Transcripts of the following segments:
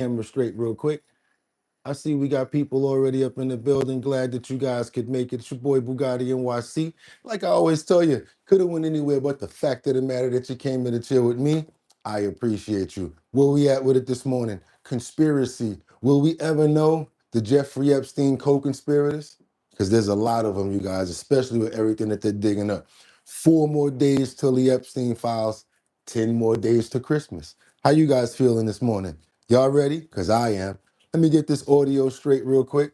Camera straight real quick. I see we got people already up in the building. Glad that you guys could make it. It's your boy Bugatti NYC. Like I always tell you, could have went anywhere, but the fact of the matter that you came in to chill with me, I appreciate you. Where we at with it this morning? Conspiracy. Will we ever know the Jeffrey Epstein co-conspirators? Because there's a lot of them, you guys, especially with everything that they're digging up. 4 more days till the Epstein files, 10 more days to Christmas. How you guys feeling this morning? Y'all ready? Because I am. Let me get this audio straight real quick.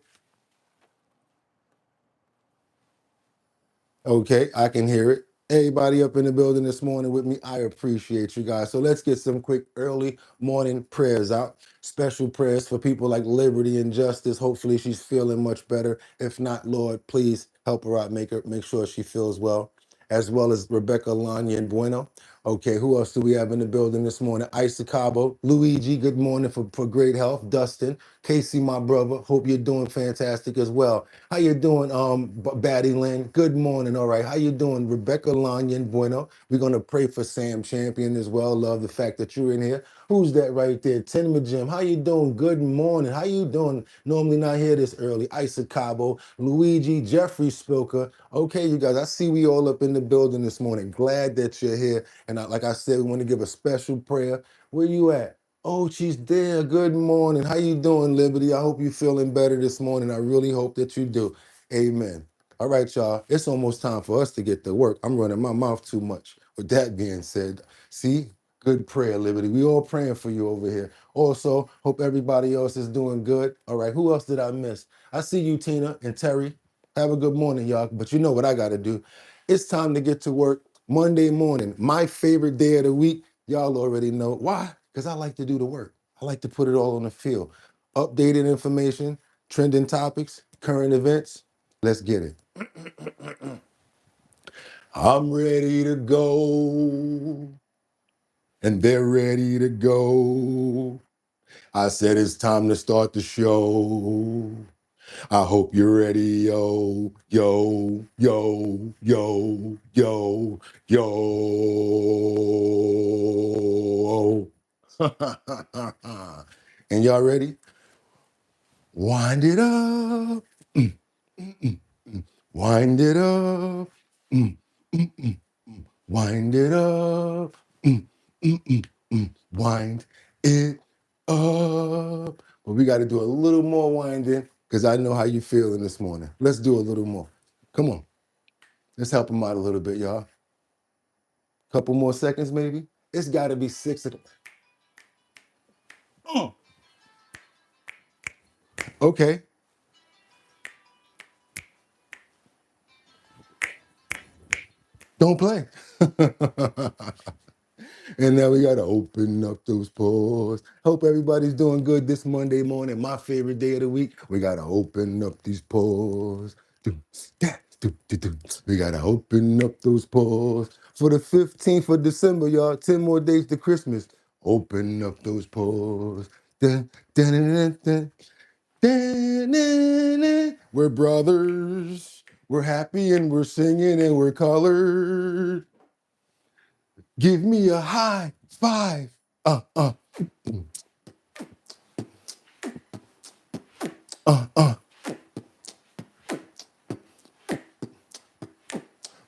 Okay, I can hear it. Everybody up in the building this morning with me, I appreciate you guys. So let's get some quick early morning prayers out. Special prayers for people like Liberty and Justice. Hopefully she's feeling much better. If not, Lord, please help her out, make sure she feels well, as well as Rebecca Lanya and Bueno. Okay, who else do we have in the building this morning? Isa Cabo, Luigi, good morning for great health. Dustin, Casey, my brother, hope you're doing fantastic as well. How you doing, Batty Lynn? Good morning, all right. How you doing, Rebecca Lanyan Bueno? We're going to pray for Sam Champion as well. Love the fact that you're in here. Who's that right there? Tinma Jim, how you doing? Good morning. How you doing? Normally not here this early. Isa Cabo, Luigi, Jeffrey Spilker. Okay, you guys, I see we all up in the building this morning. Glad that you're here. And like I said, we want to give a special prayer. Where you at? Oh, she's there. Good morning. How you doing, Liberty? I hope you're feeling better this morning. I really hope that you do. Amen. All right, y'all. It's almost time for us to get to work. I'm running my mouth too much. With that being said, see, good prayer, Liberty. We all praying for you over here. Also, hope everybody else is doing good. All right, who else did I miss? I see you, Tina and Terry. Have a good morning, y'all. But you know what I got to do. It's time to get to work Monday morning. My favorite day of the week. Y'all already know. Why? Because I like to do the work. I like to put it all on the field. Updated information, trending topics, current events. Let's get it. I'm ready to go, and they're ready to go. I said it's time to start the show. I hope you're ready, yo, yo, yo, yo, yo, yo. And y'all ready? Wind it up. Mm, mm, mm, mm. Wind it up. Mm, mm, mm. Wind it up. Mm, mm, mm, mm. Wind it up. But we got to do a little more winding because I know how you feeling this morning. Let's do a little more. Come on. Let's help them out a little bit, y'all. Couple more seconds, maybe. It's got to be 6 o'clock. Okay. Don't play. And now we got to open up those pores. Hope everybody's doing good this Monday morning, my favorite day of the week. We got to open up these pores. We got to open up those pores. For the 15th of December, y'all, 10 more days to Christmas. Open up those pores. Dun, dun, dun, dun, dun. Dun, dun, dun. We're brothers. We're happy and we're singing and we're colored. Give me a high five. Uh, uh, uh, uh.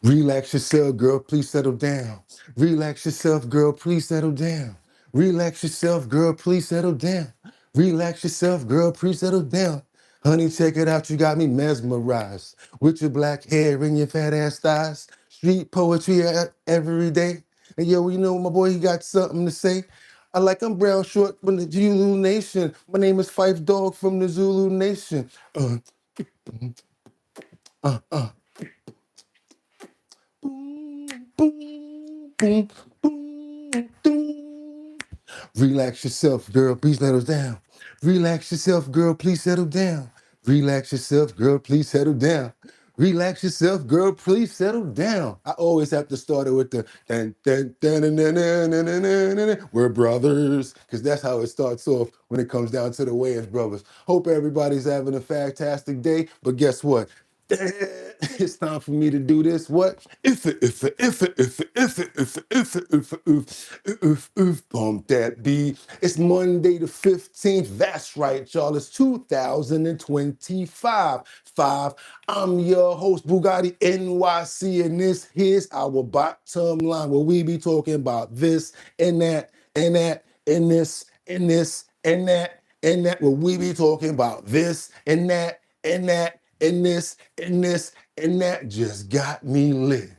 Relax yourself, girl. Please settle down. Relax yourself, girl. Please settle down. Relax yourself, girl. Please settle down. Relax yourself, girl. Please settle down. Honey, check it out. You got me mesmerized with your black hair and your fat ass thighs. Street poetry every day. And yo, you know, my boy, he got something to say. I like I'm brown short from the Zulu Nation. My name is Fife Dog from the Zulu Nation. Uh, uh. Boom, boom, boom, boom, boom. Relax yourself, girl. Please settle down. Relax yourself, girl. Please settle down. Relax yourself, girl. Please settle down. Relax yourself, girl. Please settle down. I always have to start it with the dun, dun, dun, dun, dun, dun, dun, dun, dun, dun, dun. We're brothers, because that's how it starts off when it comes down to the Wayans brothers. Hope everybody's having a fantastic day. But guess what? It's time for me to do this. What? If, bump that beat. It's Monday the 15th. That's right, y'all. It's 2025. I'm your host, Bugatti NYC, and this here's our bottom line where we be talking about this and that and that and this and this and that and that, where we be talking about this and that and that and this and this and that. Just got me lit.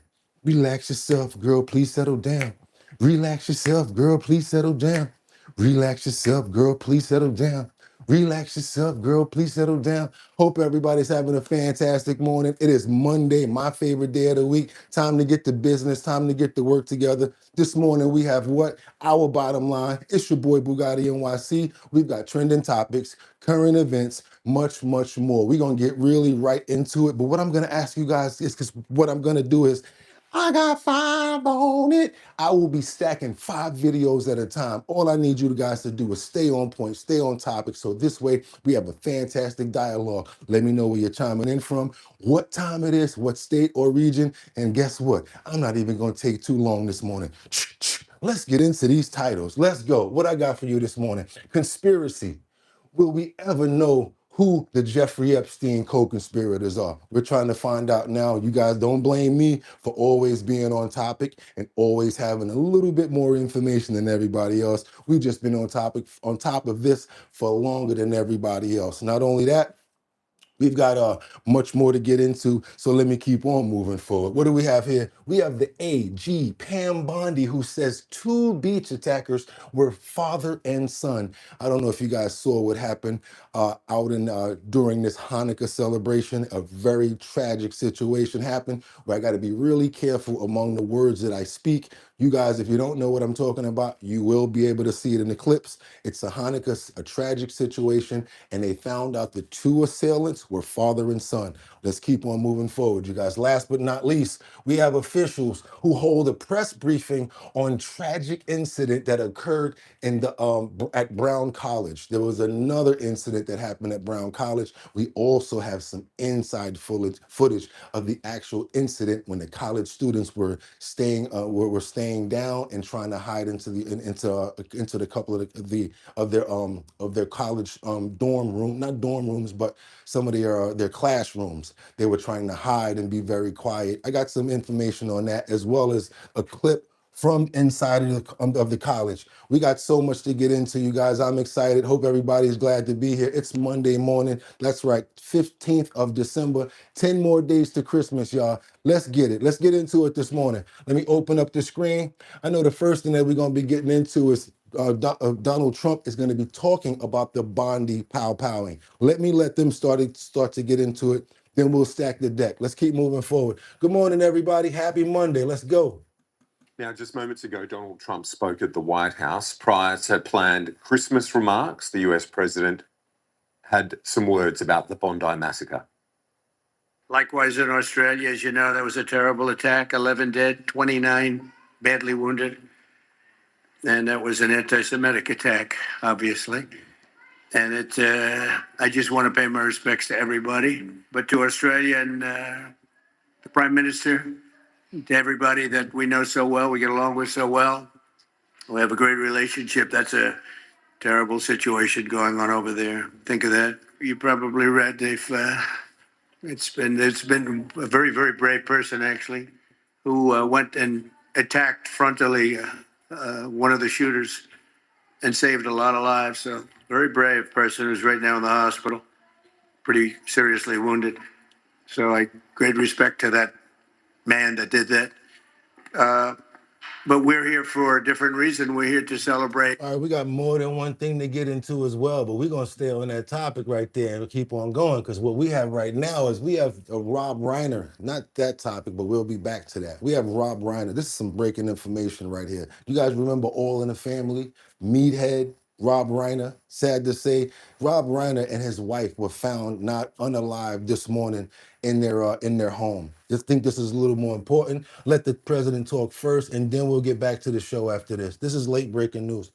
Relax yourself, girl, please settle down. Relax yourself, girl, please settle down. Relax yourself, girl, please settle down. Relax yourself, girl, please settle down. Hope everybody's having a fantastic morning. It is Monday, my favorite day of the week. Time to get to business, time to get to work together. This morning we have what? Our bottom line. It's your boy Bugatti NYC. We've got trending topics, current events, much, much more. We're going to get really right into it. But what I'm going to ask you guys is, because what I'm going to do is, I got 5 on it. I will be stacking 5 videos at a time. All I need you guys to do is stay on point, stay on topic. So this way we have a fantastic dialogue. Let me know where you're chiming in from, what time it is, what state or region. And guess what? I'm not even going to take too long this morning. Let's get into these titles. Let's go. What I got for you this morning? Conspiracy. Will we ever know who the Jeffrey Epstein co-conspirators are? We're trying to find out now. You guys don't blame me for always being on topic and always having a little bit more information than everybody else. We've just been on topic, on top of this for longer than everybody else. Not only that, we've got much more to get into, so let me keep on moving forward. What do we have here? We have the AG, Pam Bondi, who says 2 beach attackers were father and son. I don't know if you guys saw what happened out in during this Hanukkah celebration. A very tragic situation happened where I got to be really careful among the words that I speak. You guys, if you don't know what I'm talking about, you will be able to see it in the clips. It's a Hanukkah, a tragic situation, and they found out the 2 assailants were father and son. Let's keep on moving forward, you guys. Last but not least, we have officials who hold a press briefing on tragic incident that occurred in the at Brown College. There was another incident that happened at Brown College. We also have some inside footage of the actual incident when the college students were staying down and trying to hide into the couple of their college dorm room, not dorm rooms, but some of their classrooms. They were trying to hide and be very quiet. I got some information on that, as well as a clip from inside of the college. We got so much to get into, you guys. I'm excited. Hope everybody's glad to be here. It's Monday morning. That's right, 15th of December. 10 more days to Christmas, y'all. Let's get it. Let's get into it this morning. Let me open up the screen. I know the first thing that we're going to be getting into is Donald Trump is going to be talking about the Bondi pow-powing. Let them start to get into it. Then we'll stack the deck. Let's keep moving forward. Good morning, everybody. Happy Monday. Let's go. Now, just moments ago, Donald Trump spoke at the White House. Prior to planned Christmas remarks, the US president had some words about the Bondi massacre. Likewise, in Australia, as you know, there was a terrible attack, 11 dead, 29 badly wounded. And that was an anti-Semitic attack, obviously. And I just want to pay my respects to everybody, but to Australia and the Prime Minister, to everybody that we know so well, we get along with so well. We have a great relationship. That's a terrible situation going on over there. Think of that. You probably read it's been a very, very brave person, actually, who went and attacked frontally one of the shooters and saved a lot of lives. So very brave person who's right now in the hospital, pretty seriously wounded. So great respect to that man that did that. But we're here for a different reason. We're here to celebrate. All right, we got more than one thing to get into as well, but we're going to stay on that topic right there and keep on going, because what we have right now is we have a Rob Reiner, not that topic, but we'll be back to that. We have Rob Reiner. This is some breaking information right here. You guys remember All in the Family, Meathead, Rob Reiner? Sad to say, Rob Reiner and his wife were found not unalive this morning in their home. Just think this is a little more important. Let the president talk first, and then we'll get back to the show after this. This is late breaking news.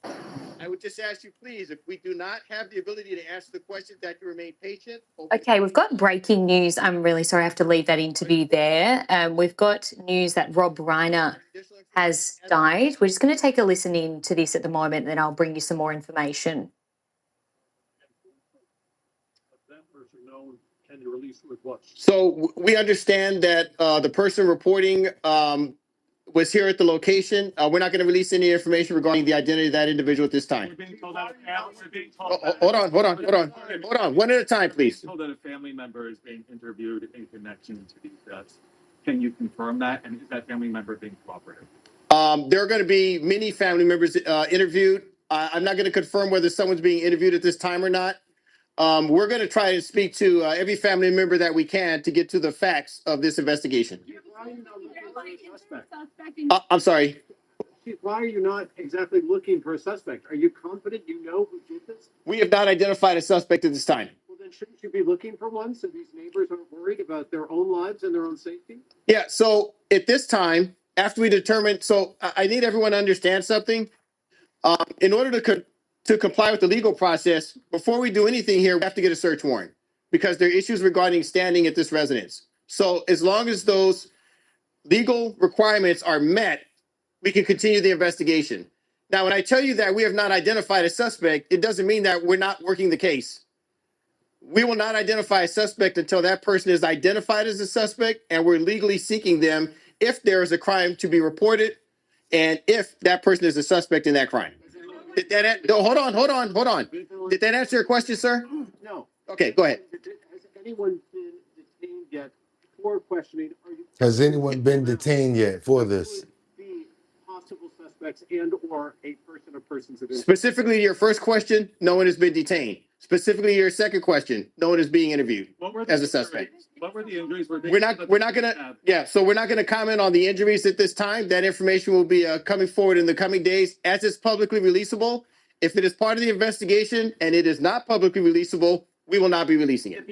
I would just ask you, please, if we do not have the ability to answer the questions, that you remain patient. Okay, we've got breaking news. I'm really sorry I have to leave that interview there. We've got news that Rob Reiner has died. We're just going to take a listen in to this at the moment, and then I'll bring you some more information. So we understand that the person reporting was here at the location. We're not going to release any information regarding the identity of that individual at this time. Hold on. One at a time, please. Told that a family member is being interviewed in connection to these deaths. Can you confirm that? And is that family member being cooperative? There are going to be many family members interviewed. I'm not going to confirm whether someone's being interviewed at this time or not. We're going to try to speak to every family member that we can to get to the facts of this investigation. I'm sorry. Why are you not exactly looking for a suspect? Are you confident you know who did this? We have not identified a suspect at this time. Well, then shouldn't you be looking for one so these neighbors aren't worried about their own lives and their own safety? Yeah, so at this time, after we determine, so I need everyone to understand something. In order to comply with the legal process, before we do anything here, we have to get a search warrant because there are issues regarding standing at this residence. So as long as those legal requirements are met, we can continue the investigation. Now, when I tell you that we have not identified a suspect, it doesn't mean that we're not working the case. We will not identify a suspect until that person is identified as a suspect, and we're legally seeking them if there is a crime to be reported and if that person is a suspect in that crime. Did that, no, hold on. Did that answer your question, sir? No. Okay, go ahead. Has anyone been detained yet for questioning? Has anyone been detained yet for this? Be possible suspects and or a person or persons of interest. Specifically to your first question, no one has been detained. Specifically to your second question, no one is being interviewed as a suspect. What were the injuries? We're not gonna, yeah, so we're not gonna comment on the injuries at this time. That information will be coming forward in the coming days as it's publicly releasable. If it is part of the investigation and it is not publicly releasable, we will not be releasing it.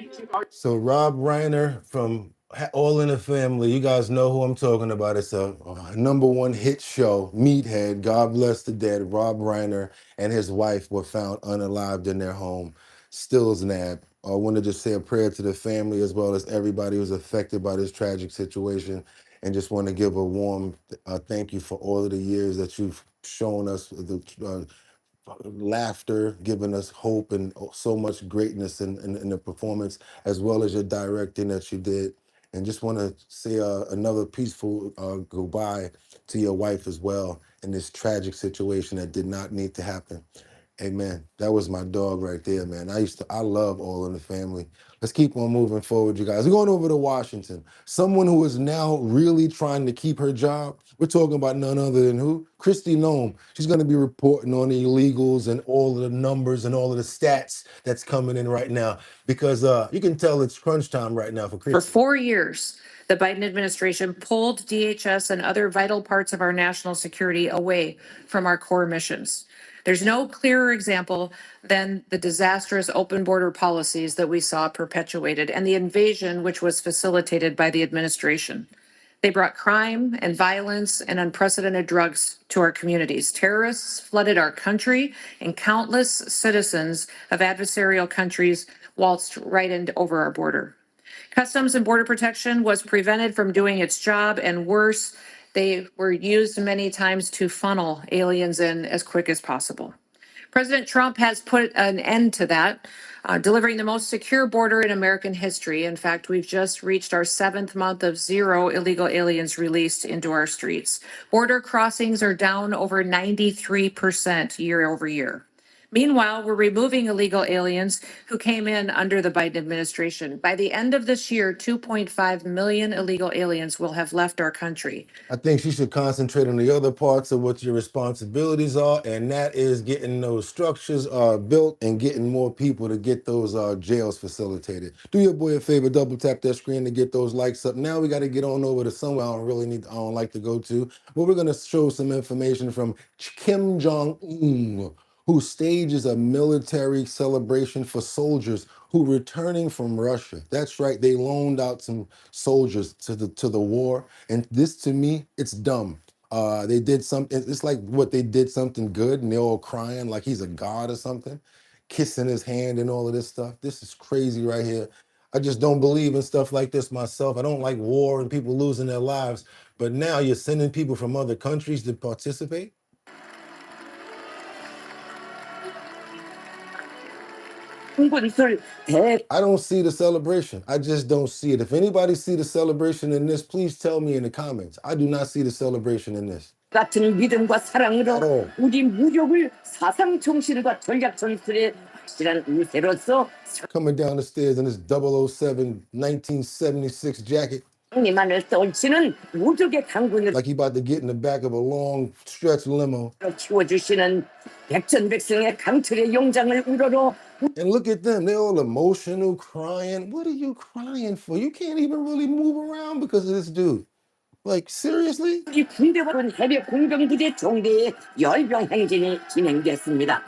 So Rob Reiner from All in the Family, you guys know who I'm talking about. It's a #1 hit show, Meathead. God bless the dead. Rob Reiner and his wife were found unalived in their home, stills nabbed. I want to just say a prayer to the family as well as everybody who's affected by this tragic situation, and just want to give a warm thank you for all of the years that you've shown us the laughter, giving us hope and so much greatness in the performance, as well as your directing that you did. And just want to say another peaceful goodbye to your wife as well in this tragic situation that did not need to happen. Amen. That was my dog right there, man. I love All in the Family. Let's keep on moving forward, you guys. We're going over to Washington. Someone who is now really trying to keep her job. We're talking about none other than who? Kristi Noem. She's going to be reporting on the illegals and all of the numbers and all of the stats that's coming in right now, because you can tell it's crunch time right now for Kristi. For 4 years, the Biden administration pulled DHS and other vital parts of our national security away from our core missions. There's no clearer example than the disastrous open border policies that we saw perpetuated and the invasion which was facilitated by the administration. They brought crime and violence and unprecedented drugs to our communities. Terrorists flooded our country, and countless citizens of adversarial countries waltzed right over our border. Customs and Border Protection was prevented from doing its job, and worse, they were used many times to funnel aliens in as quick as possible. President Trump has put an end to that, delivering the most secure border in American history. In fact, we've just reached our 7th month of 0 illegal aliens released into our streets. Border crossings are down over 93% year over year. Meanwhile, we're removing illegal aliens who came in under the Biden administration. By the end of this year, 2.5 million illegal aliens will have left our country. I think she should concentrate on the other parts of what your responsibilities are, and that is getting those structures built and getting more people to get those jails facilitated. Do your boy a favor, double tap that screen to get those likes up. Now we got to get on over to somewhere I don't like to go to, but we're going to show some information from Kim Jong-un, who stages a military celebration for soldiers who returning from Russia. That's right, they loaned out some soldiers to the war, and this to me, it's dumb. They did something. It's like what they did something good, and they're all crying like he's a god or something, kissing his hand and all of this stuff. This is crazy right here. I just don't believe in stuff like this myself. I don't like war and people losing their lives. But now you're sending people from other countries to participate. I don't see the celebration. I just don't see it. If anybody see the celebration in this, please tell me in the comments. I do not see the celebration in this. 같은 믿음과 At 사랑으로 all. 우리 무력을 사상 정신과 전략 전술의 확실한 우세로서 Coming down the stairs in this 007 1976 jacket. 승리만을 떨치는 무적의 강군으로 Like he about to get in the back of a long stretch limo. 키워주시는 백전백승의 강철의 용장을 우러러 And look at them. They're all emotional, crying. What are you crying for? You can't even really move around because of this dude. Like, seriously? 우리 군대와 해병 공병부대 종대의 열병 행진이 진행됐습니다.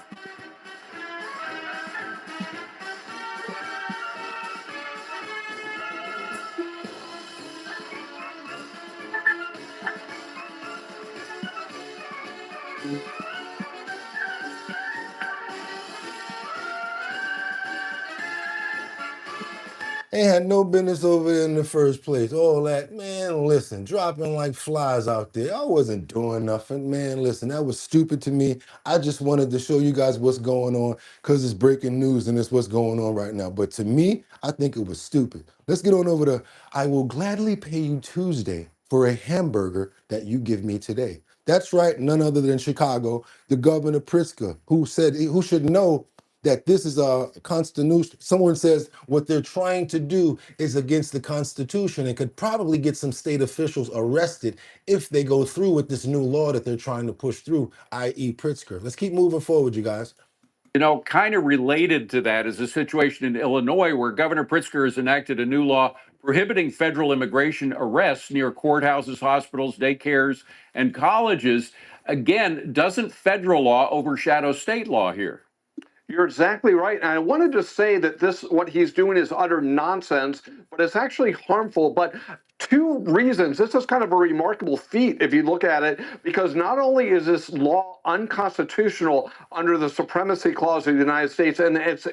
They had no business over there in the first place. All that, man, listen, dropping like flies out there. I wasn't doing nothing, man. Listen, that was stupid to me. I just wanted to show you guys what's going on because it's breaking news and it's what's going on right now. But to me, I think it was stupid. Let's get on over to I will gladly pay you Tuesday for a hamburger that you give me today. That's right, none other than Chicago, the governor Pritzker, who should know that this is a constitution. Someone says what they're trying to do is against the Constitution and could probably get some state officials arrested if they go through with this new law that they're trying to push through, i.e. Pritzker. Let's keep moving forward, you guys. You know, kind of related to that is a situation in Illinois where Governor Pritzker has enacted a new law prohibiting federal immigration arrests near courthouses, hospitals, daycares, and colleges. Again, doesn't federal law overshadow state law here? You're exactly right. And I wanted to say that what he's doing is utter nonsense, but it's actually harmful. But two reasons. This is kind of a remarkable feat if you look at it, because not only is this law unconstitutional under the Supremacy Clause of the United States, and it's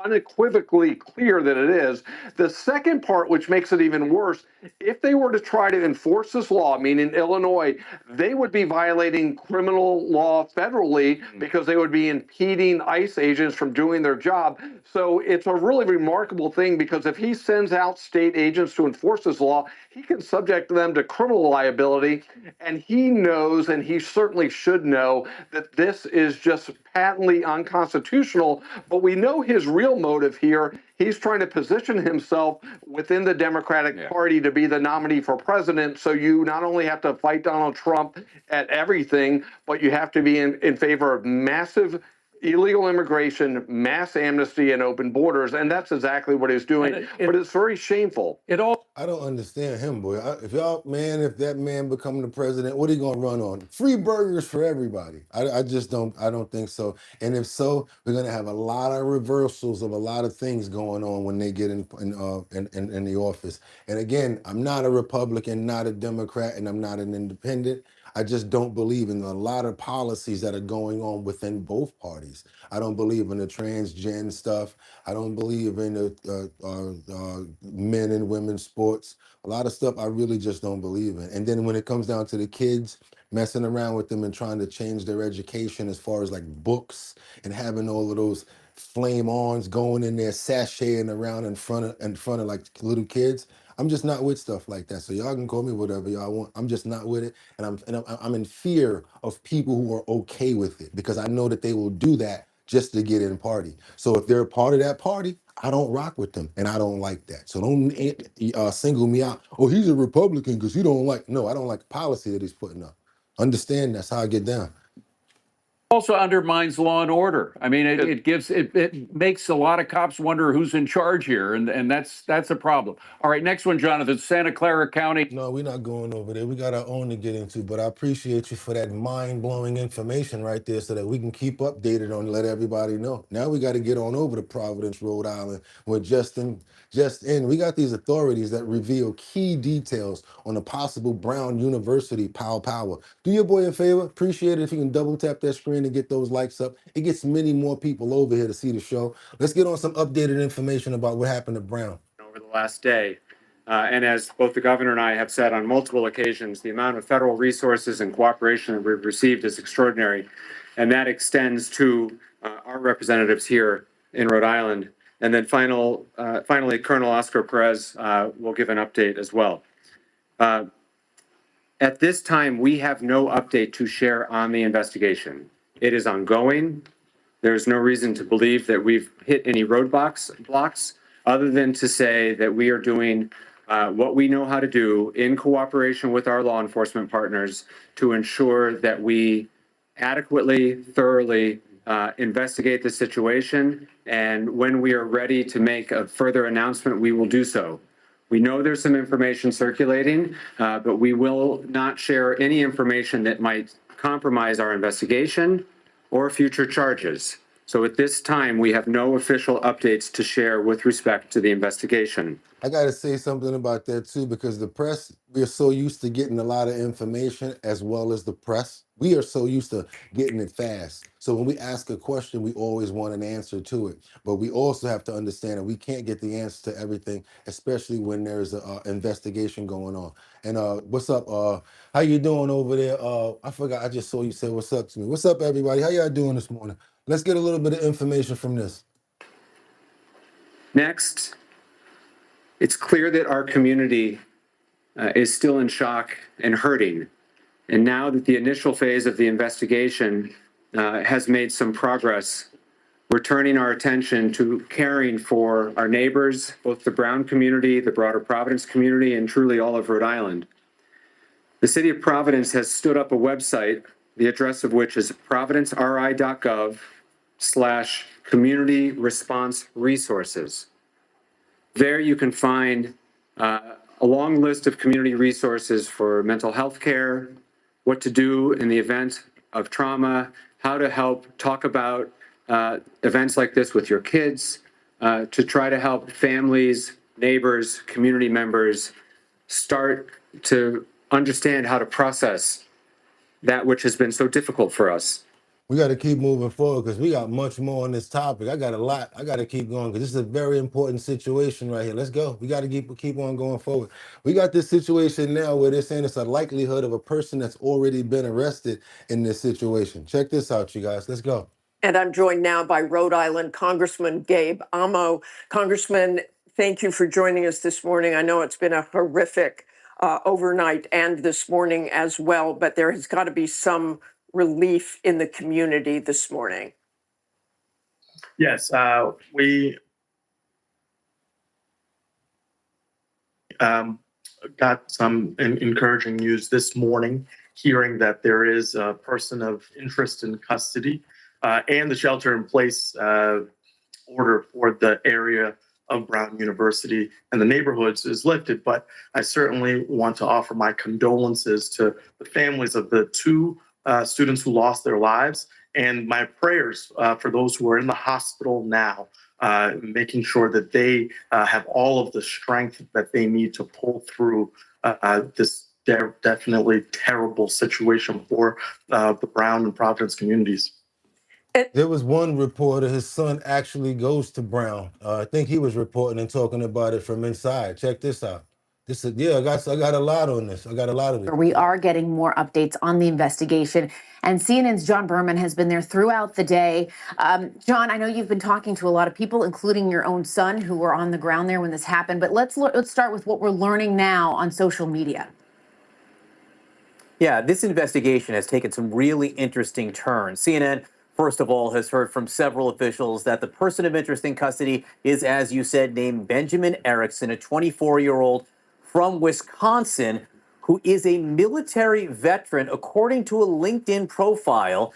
unequivocally clear that it is. The second part, which makes it even worse, if they were to try to enforce this law, meaning Illinois, they would be violating criminal law federally because they would be impeding ICE agents from doing their job. So it's a really remarkable thing because if he sends out state agents to enforce this law, he can subject them to criminal liability. And he knows, and he certainly should know, that this is just patently unconstitutional. But we know his real motive here. He's trying to position himself within the Democratic Party to be the nominee for president. So you not only have to fight Donald Trump at everything, but you have to be in favor of massive illegal immigration, mass amnesty, and open borders. And that's exactly what he's doing. But it's very shameful. I don't understand him, boy. If that man become the president, what are you gonna run on? Free burgers for everybody. I just don't. I don't think so. And if so, we're gonna have a lot of reversals of a lot of things going on when they get in the office. And again, I'm not a Republican, not a Democrat, and I'm not an independent. I just don't believe in a lot of policies that are going on within both parties. I don't believe in the transgen stuff. I don't believe in the men and women sports. A lot of stuff I really just don't believe in. And then when it comes down to the kids, messing around with them and trying to change their education as far as like books and having all of those flame-ons going in there, sashaying around in front of like little kids. I'm just not with stuff like that. So y'all can call me whatever y'all want. I'm just not with it, and I'm in fear of people who are okay with it because I know that they will do that just to get in party. So if they're a part of that party, I don't rock with them, and I don't like that. So don't single me out. Oh, he's a Republican because he don't like. No, I don't like the policy that he's putting up. Understand that's how I get down. Also undermines law and order. I mean, it makes a lot of cops wonder who's in charge here, and that's a problem. All right, next one, Jonathan. Santa Clara County. No, we're not going over there. We got our own to get into, but I appreciate you for that mind-blowing information right there so that we can keep updated on and let everybody know. Now we got to get on over to Providence, Rhode Island, where just in, we got these authorities that reveal key details on a possible Brown University power. Do your boy a favor. Appreciate it if you can double tap that screen and get those likes up. It gets many more people over here to see the show. Let's get on some updated information about what happened to Brown. Over the last day. And as both the governor and I have said on multiple occasions, the amount of federal resources and cooperation that we've received is extraordinary. And that extends to our representatives here in Rhode Island. And then finally, Colonel Oscar Perez will give an update as well. At this time, we have no update to share on the investigation. It is ongoing. There's no reason to believe that we've hit any blocks, other than to say that we are doing what we know how to do in cooperation with our law enforcement partners to ensure that we adequately, thoroughly investigate the situation. And when we are ready to make a further announcement, we will do so. We know there's some information circulating, but we will not share any information that might compromise our investigation or future charges. So at this time, we have no official updates to share with respect to the investigation. I got to say something about that too, because the press, we're so used to getting a lot of information as well as the press. We are so used to getting it fast. So when we ask a question, we always want an answer to it. But we also have to understand that we can't get the answer to everything, especially when there's an investigation going on. And what's up? How you doing over there? I forgot, I just saw you say what's up to me. What's up, everybody? How y'all doing this morning? Let's get a little bit of information from this. Next, it's clear that our community is still in shock and hurting. And now that the initial phase of the investigation has made some progress, we're turning our attention to caring for our neighbors, both the Brown community, the broader Providence community, and truly all of Rhode Island. The city of Providence has stood up a website, the address of which is providenceri.gov/community response resources. There you can find a long list of community resources for mental health care, what to do in the event of trauma, how to help talk about events like this with your kids, to try to help families, neighbors, community members start to understand how to process that which has been so difficult for us. We got to keep moving forward because we got much more on this topic. I got a lot. I got to keep going because this is a very important situation right here. Let's go. We got to keep on going forward. We got this situation now where they're saying it's a likelihood of a person that's already been arrested in this situation. Check this out, you guys. Let's go. And I'm joined now by Rhode Island Congressman Gabe Amo. Congressman, thank you for joining us this morning. I know it's been a horrific overnight and this morning as well, but there has got to be some relief in the community this morning. Yes, we got some encouraging news this morning, hearing that there is a person of interest in custody and the shelter-in-place order for the area of Brown University and the neighborhoods is lifted. But I certainly want to offer my condolences to the families of the two students who lost their lives, and my prayers for those who are in the hospital now, making sure that they have all of the strength that they need to pull through this definitely terrible situation for the Brown and Providence communities. There was one reporter, his son actually goes to Brown. I think he was reporting and talking about it from inside. Check this out. I got a lot on this. I got a lot of it. We are getting more updates on the investigation, and CNN's John Berman has been there throughout the day. John, I know you've been talking to a lot of people, including your own son, who were on the ground there when this happened. But let's start with what we're learning now on social media. Yeah, this investigation has taken some really interesting turns. CNN, first of all, has heard from several officials that the person of interest in custody is, as you said, named Benjamin Erickson, a 24-year-old from Wisconsin, who is a military veteran, according to a LinkedIn profile.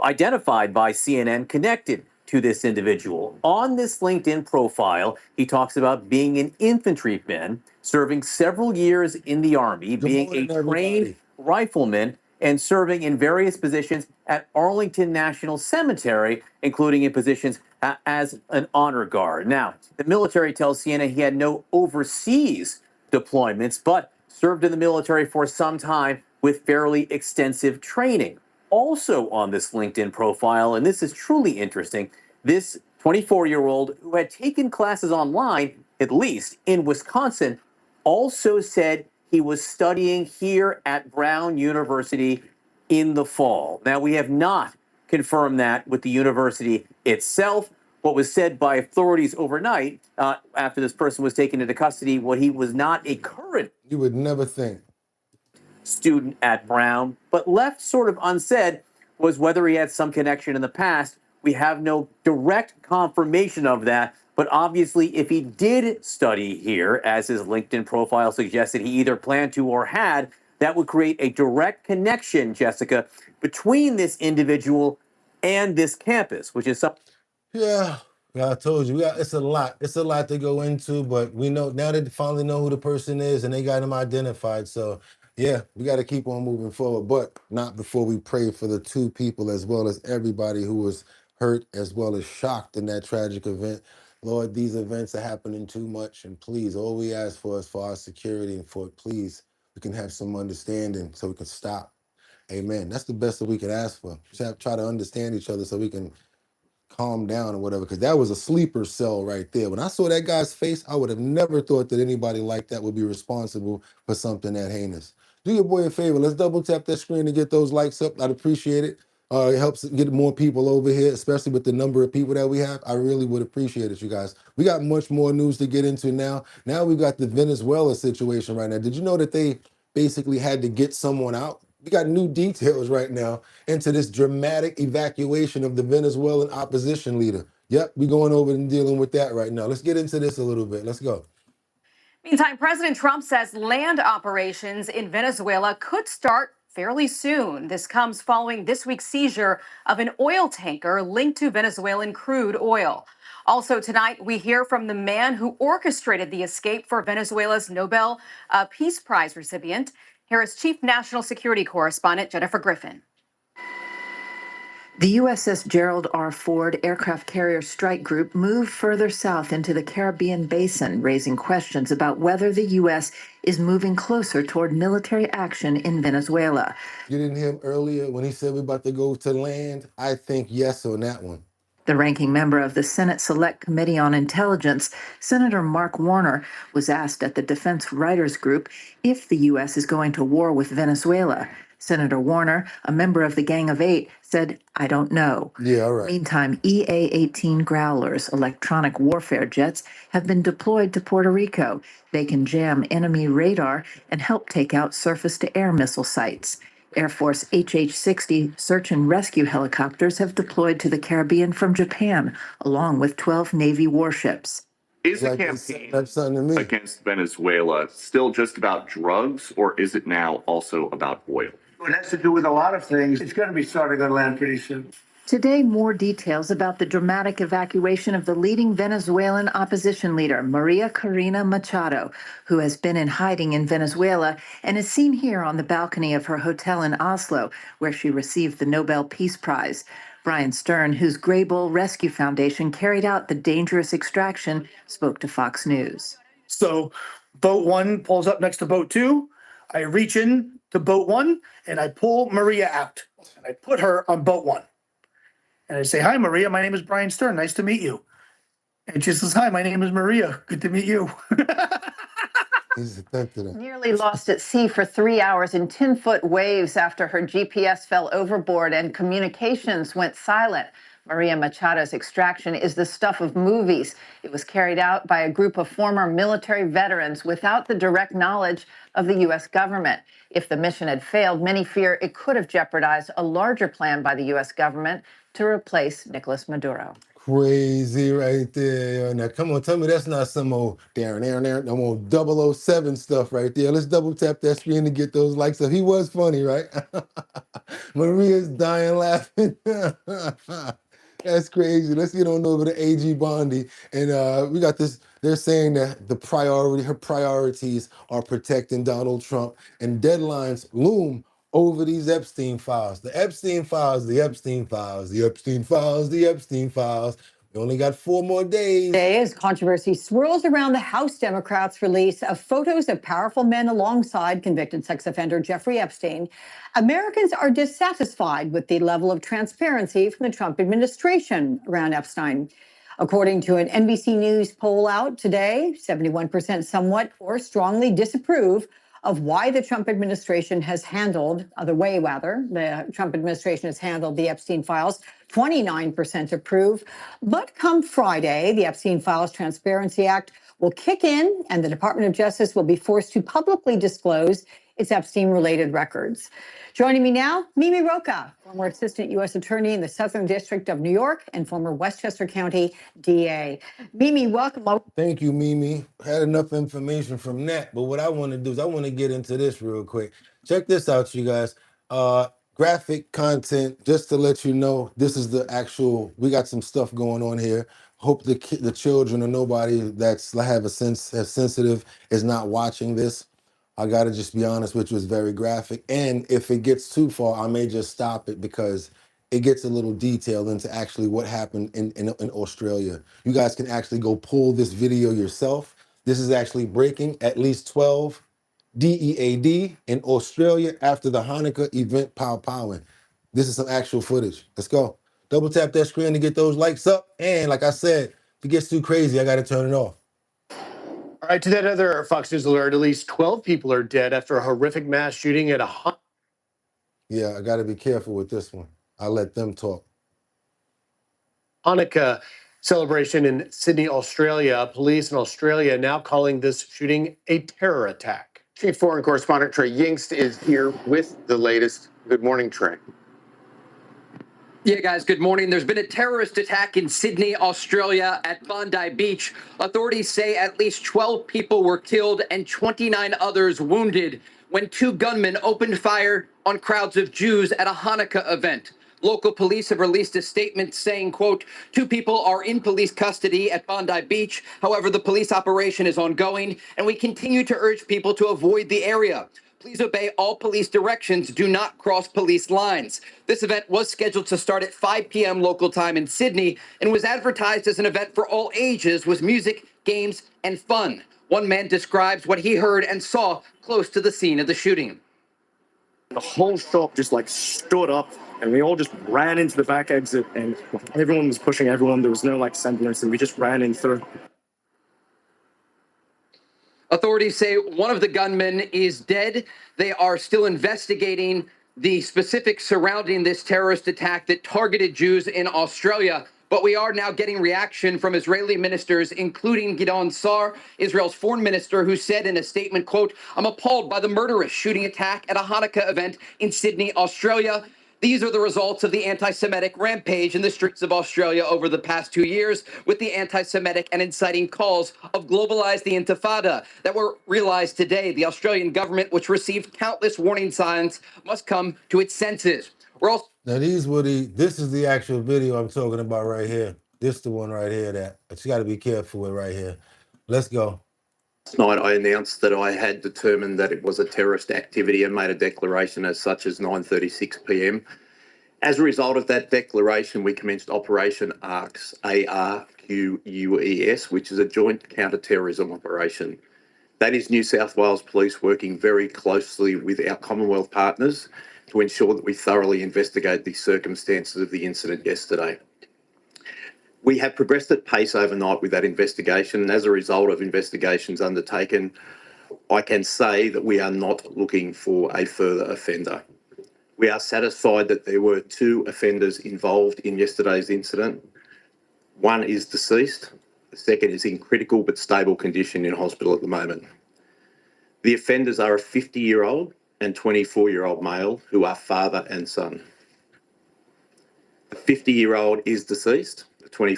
identified by CNN connected to this individual. On this LinkedIn profile, he talks about being an infantryman, serving several years in the Army, Good being a morning, trained everybody. rifleman, and serving in various positions at Arlington National Cemetery, including in positions as an honor guard. Now, the military tells CNN he had no overseas deployments, but served in the military for some time with fairly extensive training. Also on this LinkedIn profile, and this is truly interesting, this 24-year-old who had taken classes online, at least in Wisconsin, also said he was studying here at Brown University in the fall. Now, we have not confirmed that with the university itself. What was said by authorities overnight after this person was taken into custody, well, he was not a current You would never think. student at Brown, but left sort of unsaid was whether he had some connection in the past. We have no direct confirmation of that, but obviously, if he did study here, as his LinkedIn profile suggested he either planned to or had, that would create a direct connection, Jessica, between this individual and this campus, which is something. Yeah, I told you, it's a lot. It's a lot to go into, but we know now they finally know who the person is and they got him identified. So, yeah, we got to keep on moving forward, but not before we pray for the two people as well as everybody who was hurt as well as shocked in that tragic event. Lord, these events are happening too much, and please, all we ask for is for our security and for please, we can have some understanding so we can stop. Amen. That's the best that we can ask for. Just try to understand each other so we can calm down or whatever, because that was a sleeper cell right there. When I saw that guy's face, I would have never thought that anybody like that would be responsible for something that heinous. Do your boy a favor. Let's double tap that screen to get those likes up. I'd appreciate it. It helps get more people over here, especially with the number of people that we have. I really would appreciate it, you guys. We got much more news to get into now. Now we've got the Venezuela situation right now. Did you know that they basically had to get someone out? We got new details right now into this dramatic evacuation of the Venezuelan opposition leader. Yep, we're going over and dealing with that right now. Let's get into this a little bit. Let's go. Meantime, President Trump says land operations in Venezuela could start fairly soon. This comes following this week's seizure of an oil tanker linked to Venezuelan crude oil. Also tonight, we hear from the man who orchestrated the escape for Venezuela's Nobel Peace Prize recipient. Here is Chief National Security Correspondent Jennifer Griffin. The USS Gerald R. Ford aircraft carrier strike group moved further south into the Caribbean basin, raising questions about whether the U.S. is moving closer toward military action in Venezuela. You didn't hear him earlier when he said we're about to go to land? I think yes on that one. The ranking member of the Senate Select Committee on Intelligence, Senator Mark Warner, was asked at the Defense Writers Group if the U.S. is going to war with Venezuela. Senator Warner, a member of the Gang of Eight, said, "I don't know." Yeah, all right. Meantime, EA-18 Growlers, electronic warfare jets, have been deployed to Puerto Rico. They can jam enemy radar and help take out surface-to-air missile sites. Air Force HH-60 search and rescue helicopters have deployed to the Caribbean from Japan, along with 12 Navy warships. Is the Like campaign that's something to me. against Venezuela still just about drugs, or is it now also about oil? It has to do with a lot of things. It's going to be starting on land pretty soon. Today, more details about the dramatic evacuation of the leading Venezuelan opposition leader, Maria Corina Machado, who has been in hiding in Venezuela and is seen here on the balcony of her hotel in Oslo, where she received the Nobel Peace Prize. Brian Stern, whose Gray Bull Rescue Foundation carried out the dangerous extraction, spoke to Fox News. So boat one pulls up next to boat two. I reach in to boat one and I pull Maria out. And I put her on boat one. And I say, "Hi, Maria. My name is Brian Stern. Nice to meet you." And she says, "Hi, my name is Maria. Good to meet you." Nearly lost at sea for 3 hours in 10-foot waves after her GPS fell overboard and communications went silent. Maria Machado's extraction is the stuff of movies. It was carried out by a group of former military veterans without the direct knowledge of the U.S. government. If the mission had failed, many fear it could have jeopardized a larger plan by the U.S. government to replace Nicolas Maduro. crazy right there. Now, come on, tell me that's not some old no more 007 stuff right there. Let's double tap that screen to get those likes up. He was funny, right? Maria's dying laughing. That's crazy. Let's get on over to AG Bondi. And we got this. They're saying that her priorities are protecting Donald Trump, and deadlines loom over these Epstein files. The Epstein files, the Epstein files, the Epstein files, the Epstein files. We only got 4 more days. Today, as controversy swirls around the House Democrats' release of photos of powerful men alongside convicted sex offender Jeffrey Epstein, Americans are dissatisfied with the level of transparency from the Trump administration around Epstein. According to an NBC News poll out today, 71% somewhat or strongly disapprove of why the Trump administration has handled, the Trump administration has handled the Epstein files. 29% approve. But come Friday, the Epstein Files Transparency Act will kick in, and the Department of Justice will be forced to publicly disclose its Epstein-related records. Joining me now, Mimi Rocah, former Assistant U.S. Attorney in the Southern District of New York and former Westchester County DA. Mimi, welcome. Thank you, Mimi. Had enough information from that, but what I want to do is I want to get into this real quick. Check this out, you guys. Graphic content, just to let you know, this is the actual, we got some stuff going on here. Hope the children or nobody that's sensitive is not watching this. I gotta just be honest with you, it's very graphic. And if it gets too far, I may just stop it because it gets a little detailed into actually what happened in Australia. You guys can actually go pull this video yourself. This is actually breaking at least 12 DEAD in Australia after the Hanukkah event powing. This is some actual footage. Let's go. Double tap that screen to get those likes up. And like I said, if it gets too crazy, I got to turn it off. All right, to that other Fox News alert, at least 12 people are dead after a horrific mass shooting at a... Yeah, I got to be careful with this one. I let them talk. Hanukkah celebration in Sydney, Australia. Police in Australia now calling this shooting a terror attack. Chief Foreign Correspondent Trey Yingst is here with the latest. Good morning, Trey. Yeah, guys, good morning. There's been a terrorist attack in Sydney, Australia at Bondi Beach. Authorities say at least 12 people were killed and 29 others wounded when 2 gunmen opened fire on crowds of Jews at a Hanukkah event. Local police have released a statement saying, quote, 2 people are in police custody at Bondi Beach. However, the police operation is ongoing, and we continue to urge people to avoid the area. Please obey all police directions. Do not cross police lines. This event was scheduled to start at 5 p.m. local time in Sydney and was advertised as an event for all ages with music, games, and fun. One man describes what he heard and saw close to the scene of the shooting. The whole shop just like stood up and we all just ran into the back exit and everyone was pushing everyone. There was no like semblance and we just ran in through. Authorities say one of the gunmen is dead. They are still investigating the specifics surrounding this terrorist attack that targeted Jews in Australia. But we are now getting reaction from Israeli ministers, including Gideon Sa'ar, Israel's foreign minister, who said in a statement, quote, I'm appalled by the murderous shooting attack at a Hanukkah event in Sydney, Australia. These are the results of the anti-Semitic rampage in the streets of Australia over the past 2 years, with the anti-Semitic and inciting calls of globalize the Intifada that were realized today. The Australian government, which received countless warning signs, must come to its senses. We're also Now this is the actual video I'm talking about right here. This is the one right here that you got to be careful with right here. Let's go. Last night I announced that I had determined that it was a terrorist activity and made a declaration as such as 9:36 p.m. As a result of that declaration, we commenced Operation ARQUES, ARQUES, which is a joint counter-terrorism operation. That is New South Wales Police working very closely with our Commonwealth partners to ensure that we thoroughly investigate the circumstances of the incident yesterday. We have progressed at pace overnight with that investigation, and as a result of investigations undertaken, I can say that we are not looking for a further offender. We are satisfied that there were 2 offenders involved in yesterday's incident. One is deceased. The second is in critical but stable condition in hospital at the moment. The offenders are a 50-year-old and 24-year-old male who are father and son. The 50-year-old is deceased. The The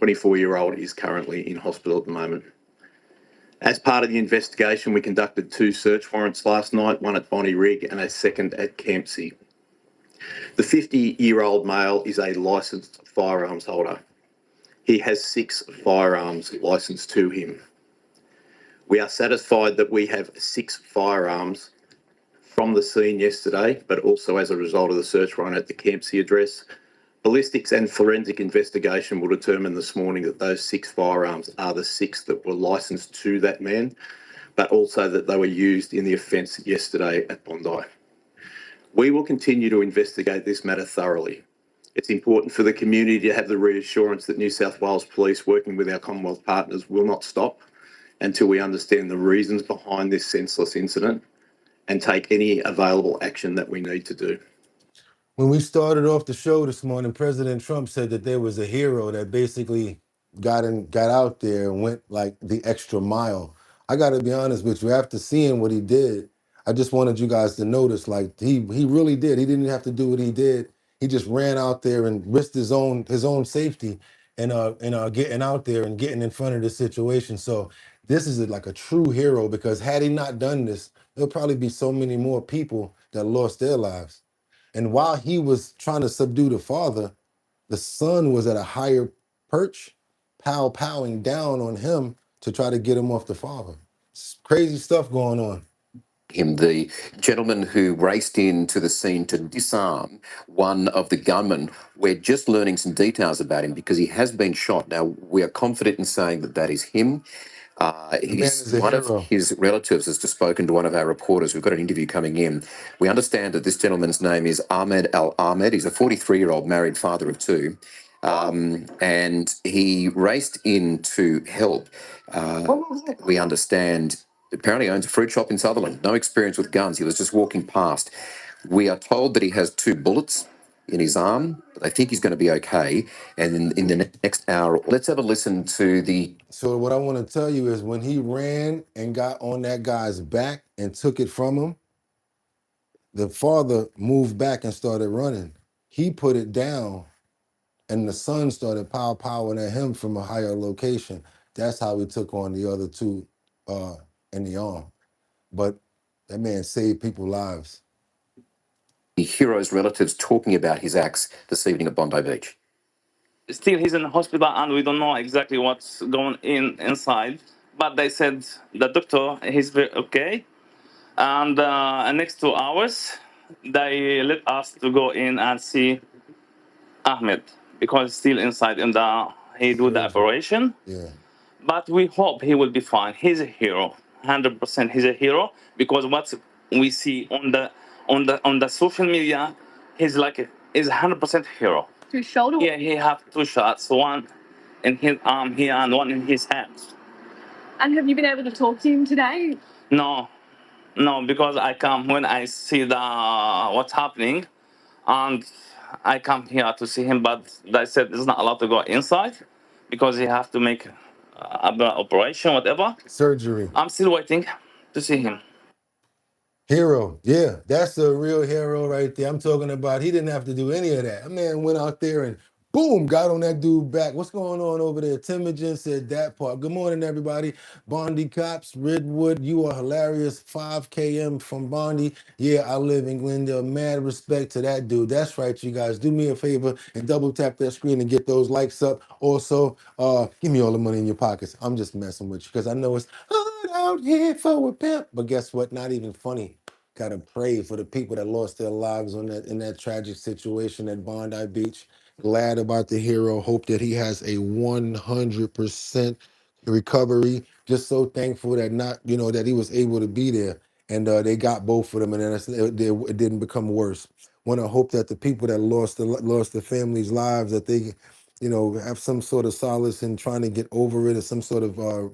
24-year-old is currently in hospital at the moment. As part of the investigation, we conducted 2 search warrants last night, one at Bonnie Rig and a second at Campsie. The 50-year-old male is a licensed firearms holder. He has 6 firearms licensed to him. We are satisfied that we have 6 firearms from the scene yesterday, but also as a result of the search warrant at the Campsie address. Ballistics and forensic investigation will determine this morning that those 6 firearms are the 6 that were licensed to that man, but also that they were used in the offence yesterday at Bondi. We will continue to investigate this matter thoroughly. It's important for the community to have the reassurance that New South Wales Police, working with our Commonwealth partners, will not stop until we understand the reasons behind this senseless incident and take any available action that we need to do. When we started off the show this morning, President Trump said that there was a hero that basically got out there and went like the extra mile. I got to be honest with you, after seeing what he did, I just wanted you guys to notice, like he really did. He didn't have to do what he did. He just ran out there and risked his own safety and getting out there and getting in front of the situation. So this is like a true hero, because had he not done this, there'll probably be so many more people that lost their lives. And while he was trying to subdue the father, the son was at a higher perch, powing down on him to try to get him off the father. It's crazy stuff going on. The gentleman who raced into the scene to disarm one of the gunmen, we're just learning some details about him because he has been shot. Now, we are confident in saying that that is him. One of his relatives has just spoken to one of our reporters. We've got an interview coming in. We understand that this gentleman's name is Ahmed Al Ahmed. He's a 43-year-old married father of 2. And he raced in to help. We understand apparently owns a fruit shop in Sutherland. No experience with guns. He was just walking past. We are told that he has 2 bullets in his arm, but they think he's going to be okay. And in the next hour, let's have a listen to the... So what I want to tell you is when he ran and got on that guy's back and took it from him, the father moved back and started running. He put it down and the son started powering at him from a higher location. That's how he took on the other 2 in the arm. But that man saved people's lives. The hero's relatives talking about his acts this evening at Bondi Beach. Still, he's in the hospital, and we don't know exactly what's going inside. But they said the doctor, he's very okay. And next 2 hours, they let us to go in and see Ahmed because he's still inside in he do the operation. Yeah. But we hope he will be fine. He's a hero, 100%. He's a hero because what we see on the social media, he's like is 100% hero. 2 shoulder. Yeah, he have 2 shots, one in his arm here and one in his hand. And have you been able to talk to him today? No, because I come when I see what's happening, and I come here to see him. But they said it's not allowed to go inside because he have to make operation, whatever. Surgery. I'm still waiting to see him. Hero, yeah, that's a real hero right there. I'm talking about he didn't have to do any of that. That man went out there and boom, got on that dude back. What's going on over there? Timogen said that part. Good morning, everybody. Bondi Cops, Redwood, you are hilarious. 5 km from Bondi. Yeah, I live in Glendale. Mad respect to that dude. That's right, you guys. Do me a favor and double tap that screen and get those likes up. Also, give me all the money in your pockets. I'm just messing with you because I know it's hard out here for a pimp. But guess what? Not even funny. Gotta pray for the people that lost their lives in that tragic situation at Bondi Beach. Glad about the hero. Hope that he has a 100% recovery. Just so thankful that that he was able to be there and they got both of them and it didn't become worse. Want to hope that the people that lost the families' lives that they, have some sort of solace in trying to get over it or some sort of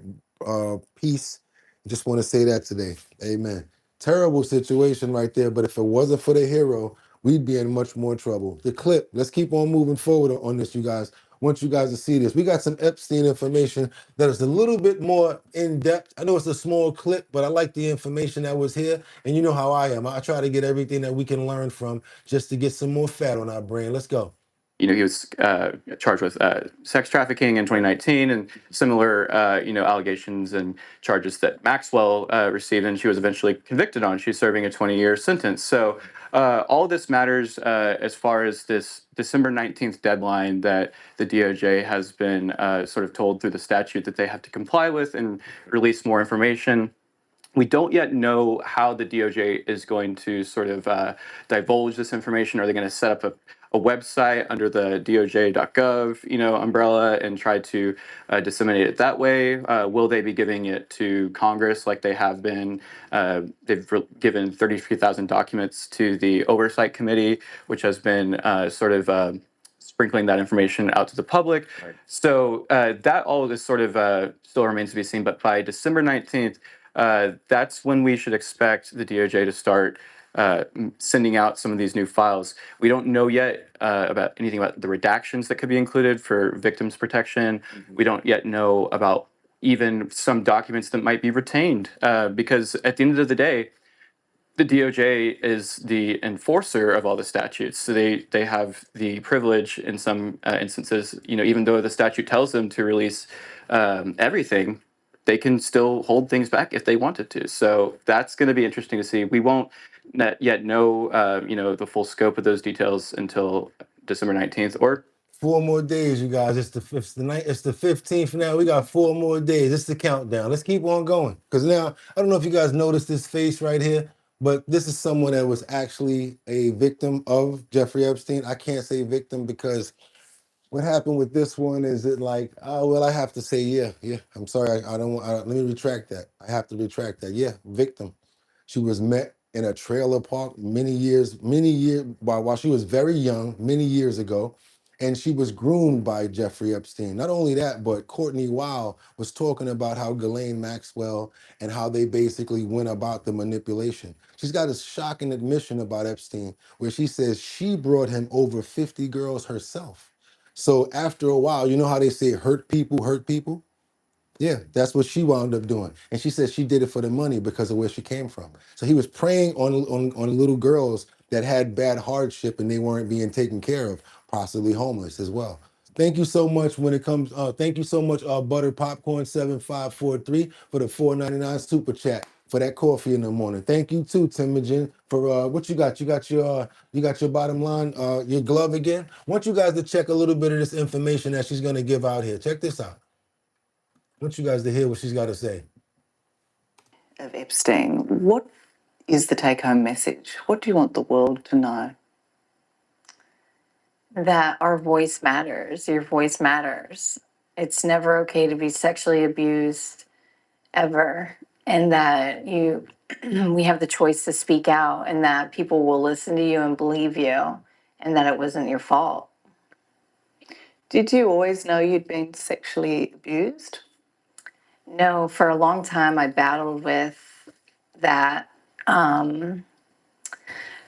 peace. Just want to say that today. Amen. Terrible situation right there, but if it wasn't for the hero, we'd be in much more trouble. The clip, let's keep on moving forward on this, you guys. Want you guys to see this. We got some Epstein information that is a little bit more in-depth. I know it's a small clip, but I like the information that was here, and you know how I am. I try to get everything that we can learn from just to get some more fat on our brain. Let's go. he was charged with sex trafficking in 2019 and similar, allegations and charges that Maxwell received, and she was eventually convicted on. She's serving a 20-year sentence. So all of this matters as far as this December 19th deadline that the DOJ has been sort of told through the statute that they have to comply with and release more information. We don't yet know how the DOJ is going to sort of divulge this information. Are they going to set up a website under the DOJ.gov, umbrella and try to disseminate it that way? Will they be giving it to Congress like they have been? They've given 33,000 documents to the Oversight Committee, which has been sprinkling that information out to the public. Right. So that all of this sort of still remains to be seen. But by December 19th, that's when we should expect the DOJ to start sending out some of these new files. We don't know yet about anything about the redactions that could be included for victims protection. Mm-hmm. We don't yet know about even some documents that might be retained because at the end of the day, the DOJ is the enforcer of all the statutes. So they have the privilege in some instances, even though the statute tells them to release everything, they can still hold things back if they wanted to. So that's going to be interesting to see. We won't yet know, the full scope of those details until December 19th. Or 4 more days, you guys. It's the 15th now. We got 4 more days. It's the countdown. Let's keep on going. Because now, I don't know if you guys noticed this face right here, but this is someone that was actually a victim of Jeffrey Epstein. I can't say victim because what happened with this one is it like, well, I have to say, yeah. I'm sorry, I don't want, let me retract that. I have to retract that. Yeah, victim. She was met in a trailer park many years, while she was very young, many years ago. And she was groomed by Jeffrey Epstein. Not only that, but Courtney Wild was talking about how Ghislaine Maxwell and how they basically went about the manipulation. She's got a shocking admission about Epstein where she says she brought him over 50 girls herself. So after a while, you know how they say hurt people hurt people? Yeah, that's what she wound up doing. And she said she did it for the money because of where she came from. So he was preying on little girls that had bad hardship and they weren't being taken care of, possibly homeless as well. Thank you so much thank you so much, Butter Popcorn 7543 for the $4.99 super chat for that coffee in the morning. Thank you too, Timogen, for what you got. You got your bottom line, your glove again. I want you guys to check a little bit of this information that she's gonna give out here. Check this out. I want you guys to hear what she's got to say. Of Epstein, what is the take-home message? What do you want the world to know? That our voice matters. Your voice matters. It's never okay to be sexually abused ever, and that we have the choice to speak out, and that people will listen to you and believe you, and that it wasn't your fault. Did you always know you'd been sexually abused? No, for a long time I battled with that. For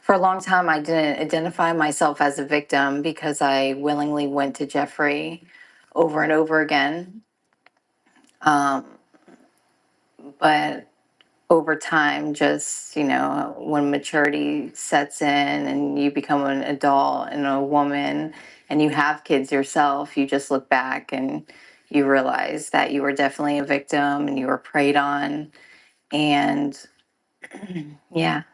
a long time I didn't identify myself as a victim because I willingly went to Jeffrey over and over again. But over time, just, when maturity sets in and you become an adult and a woman and you have kids yourself, you just look back and you realize that you were definitely a victim and you were preyed on. And yeah.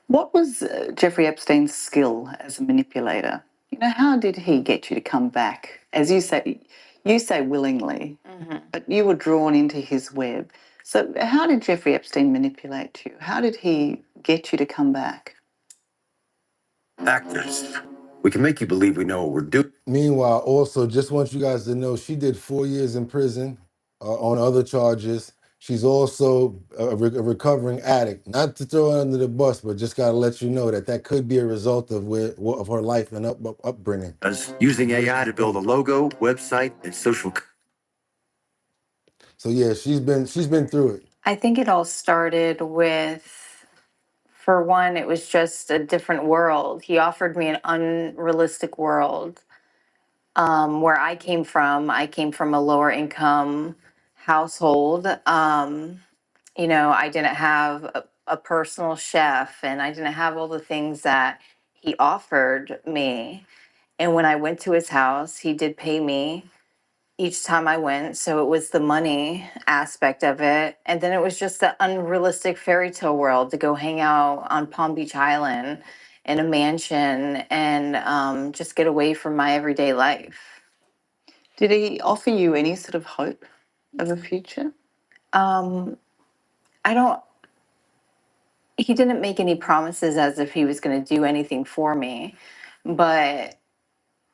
What was Jeffrey Epstein's skill as a manipulator? How did he get you to come back? As you say willingly, but you were drawn into his web. So how did Jeffrey Epstein manipulate you? How did he get you to come back? Actors. We can make you believe we know what we're doing. Meanwhile, also, just want you guys to know, she did 4 years in prison on other charges. She's also a recovering addict. Not to throw her under the bus, but just got to let you know that could be a result of her life and upbringing. Using AI to build a logo, website, and social. So yeah, she's been through it. I think it all started with, for one, it was just a different world. He offered me an unrealistic world. Where I came from a lower income household. I didn't have a personal chef and I didn't have all the things that he offered me. And when I went to his house, he did pay me each time I went. So it was the money aspect of it. And then it was just the unrealistic fairy tale world to go hang out on Palm Beach Island in a mansion and just get away from my everyday life. Did he offer you any sort of hope of a future? I don't, he didn't make any promises as if he was going to do anything for me, but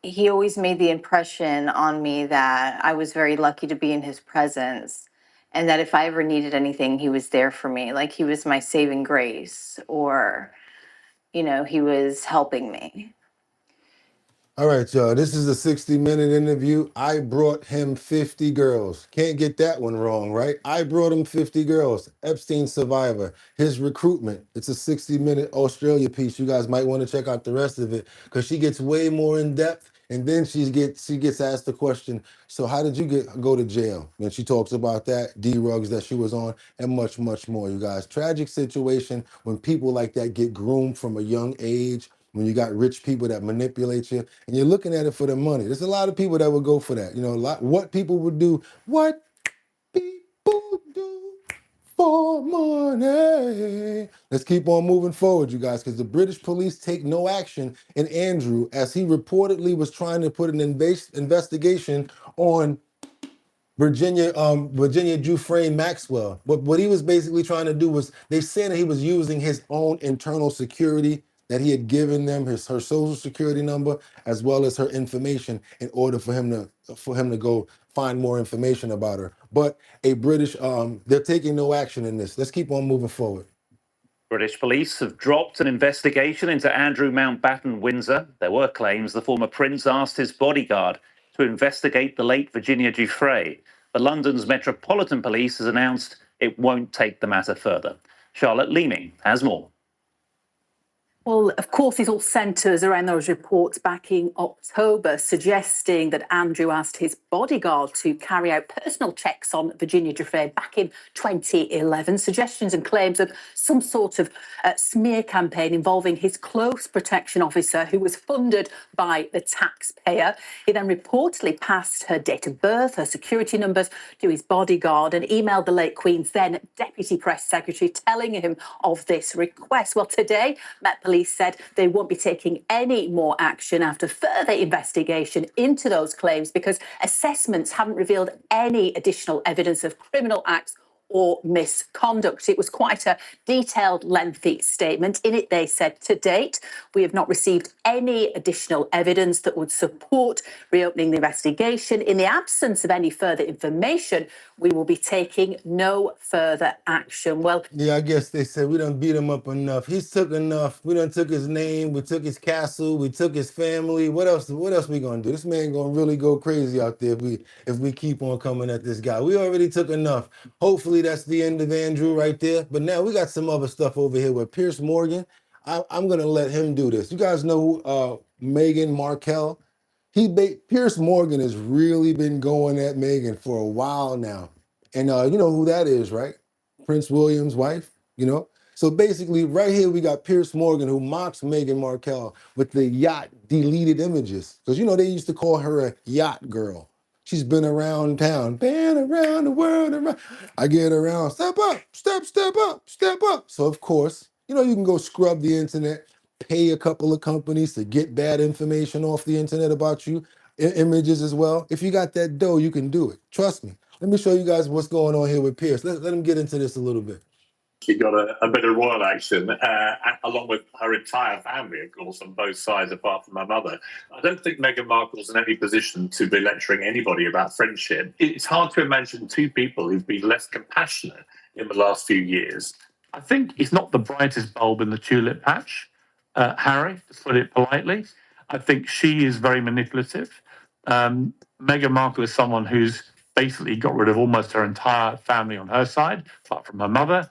he always made the impression on me that I was very lucky to be in his presence and that if I ever needed anything, he was there for me. Like he was my saving grace or, you know, he was helping me. All right, y'all. This is a 60-minute interview. I brought him 50 girls. Can't get that one wrong, right? I brought him 50 girls. Epstein survivor. His recruitment. It's a 60-minute Australia piece. You guys might want to check out the rest of it because she gets way more in depth. And then she gets asked the question, so how did you go to jail? And she talks about that, D-rugs that she was on, and much, much more, you guys. Tragic situation when people like that get groomed from a young age, when you got rich people that manipulate you, and you're looking at it for the money. There's a lot of people that would go for that. You know, what people would do, what people do for money. Let's keep on moving forward, you guys, because the British police take no action in Andrew as he reportedly was trying to put an investigation on Virginia Dufresne Maxwell. But what he was basically trying to do was, they said that he was using his own internal security that he had given them, her social security number, as well as her information in order for him to go find more information about her. But a British, they're taking no action in this. Let's keep on moving forward. British police have dropped an investigation into Andrew Mountbatten Windsor. There were claims the former prince asked his bodyguard to investigate the late Virginia Giuffre, but London's Metropolitan Police has announced it won't take the matter further. Charlotte Leeming has more. Well, of course, it all centres around those reports back in October suggesting that Andrew asked his bodyguard to carry out personal checks on Virginia Giuffre back in 2011. Suggestions and claims of some sort of smear campaign involving his close protection officer who was funded by the taxpayer. He then reportedly passed her date of birth, her security numbers to his bodyguard and emailed the late Queen's then Deputy Press Secretary telling him of this request. Well, today, Met Police said they won't be taking any more action after further investigation into those claims because assessments haven't revealed any additional evidence of criminal acts or misconduct. It was quite a detailed, lengthy statement. In it, they said, to date, we have not received any additional evidence that would support reopening the investigation. In the absence of any further information, we will be taking no further action. Well, yeah, I guess they said we done beat him up enough. He's took enough. We done took his name. We took his castle. We took his family. What else? What else we gonna do? This man gonna really go crazy out there if we keep on coming at this guy. We already took enough. Hopefully that's the end of Andrew right there. But now we got some other stuff over here with Piers Morgan. I'm gonna let him do this. You guys know who Meghan Markle? Piers Morgan has really been going at Meghan for a while now. And you know who that is, right? Prince William's wife, you know? So basically, right here, we got Piers Morgan, who mocks Meghan Markle with the yacht deleted images. Because, you know, they used to call her a yacht girl. She's been around town, been around the world. I get around, step up, step up, step up. So, of course, you know, you can go scrub the internet, pay a couple of companies to get bad information off the internet about you, images as well. If you got that dough, you can do it. Trust me. Let me show you guys what's going on here with Pierce. Let him get into this a little bit. She got a bit of royal action, along with her entire family, of course, on both sides, apart from her mother. I don't think Meghan Markle's in any position to be lecturing anybody about friendship. It's hard to imagine two people who've been less compassionate in the last few years. I think it's not the brightest bulb in the tulip patch, Harry, to put it politely. I think she is very manipulative. Meghan Markle is someone who's basically got rid of almost her entire family on her side, apart from her mother,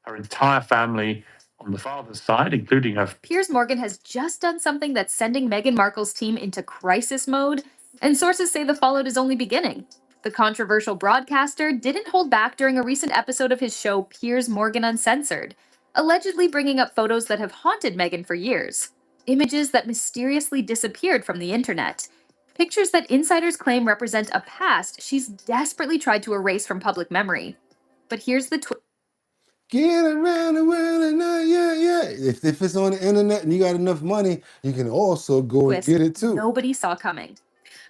her entire family on the father's side, including her. Piers Morgan has just done something that's sending Meghan Markle's team into crisis mode, and sources say the fallout is only beginning. The controversial broadcaster didn't hold back during a recent episode of his show Piers Morgan Uncensored, allegedly bringing up photos that have haunted Meghan for years. images that mysteriously disappeared from the internet. Pictures that insiders claim represent a past she's desperately tried to erase from public memory. But here's the twist. Get around the world and yeah. If it's on the internet and you got enough money, you can also go and get it too. Nobody saw coming.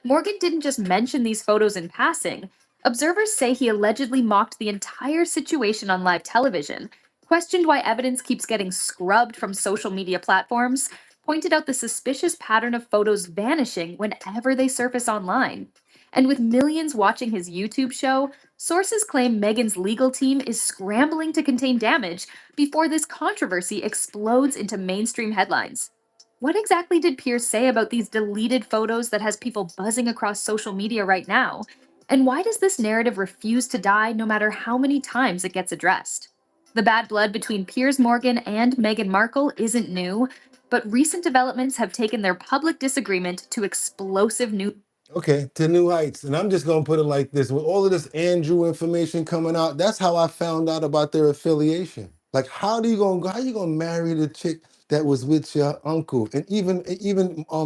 Morgan didn't just mention these photos in passing. Observers say he allegedly mocked the entire situation on live television, questioned why evidence keeps getting scrubbed from social media platforms, pointed out the suspicious pattern of photos vanishing whenever they surface online. And with millions watching his YouTube show, sources claim Meghan's legal team is scrambling to contain damage before this controversy explodes into mainstream headlines. What exactly did Pierce say about these deleted photos that has people buzzing across social media right now? And why does this narrative refuse to die no matter how many times it gets addressed? The bad blood between Piers Morgan and Meghan Markle isn't new, but recent developments have taken their public disagreement to explosive new. Okay, to new heights. And I'm just gonna put it like this: with all of this Andrew information coming out, that's how I found out about their affiliation. Like, how you gonna marry the chick that was with your uncle? And even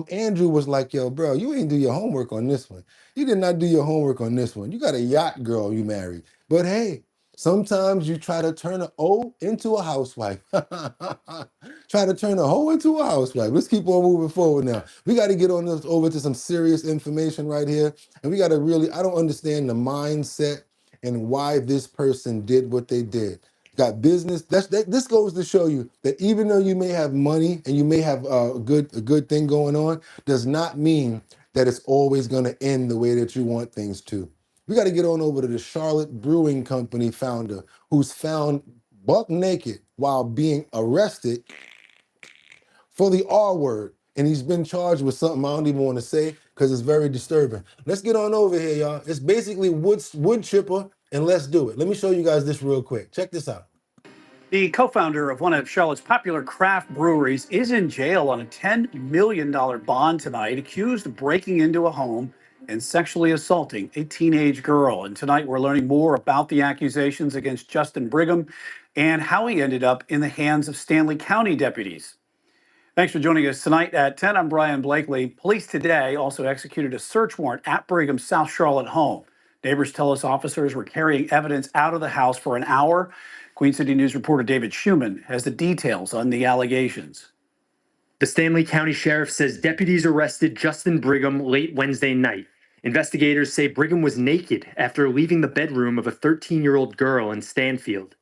Andrew was like, yo, bro, you ain't do your homework on this one. You did not do your homework on this one. You got a yacht girl you married. But hey, sometimes you try to turn an O into a housewife. Try to turn a hoe into a housewife. Let's keep on moving forward now. We got to get on this over to some serious information right here. And we got to really, I don't understand the mindset and why this person did what they did. Got business. This goes to show you that even though you may have money and you may have a good thing going on, does not mean that it's always going to end the way that you want things to. We got to get on over to the Charlotte Brewing Company founder, who's found buck naked while being arrested for the R word. And he's been charged with something I don't even want to say because it's very disturbing. Let's get on over here, y'all. It's basically wood chipper, and let's do it. Let me show you guys this real quick. Check this out. The co-founder of one of Charlotte's popular craft breweries is in jail on a $10 million bond tonight, accused of breaking into a home and sexually assaulting a teenage girl. And tonight we're learning more about the accusations against Justin Brigham and how he ended up in the hands of Stanley County deputies. Thanks for joining us tonight at 10. I'm Brian Blakely. Police today also executed a search warrant at Brigham's South Charlotte home. Neighbors tell us officers were carrying evidence out of the house for an hour. Queen City News reporter David Schumann has the details on the allegations. The Stanley County Sheriff says deputies arrested Justin Brigham late Wednesday night. Investigators say Brigham was naked after leaving the bedroom of a 13-year-old girl in Stanfield.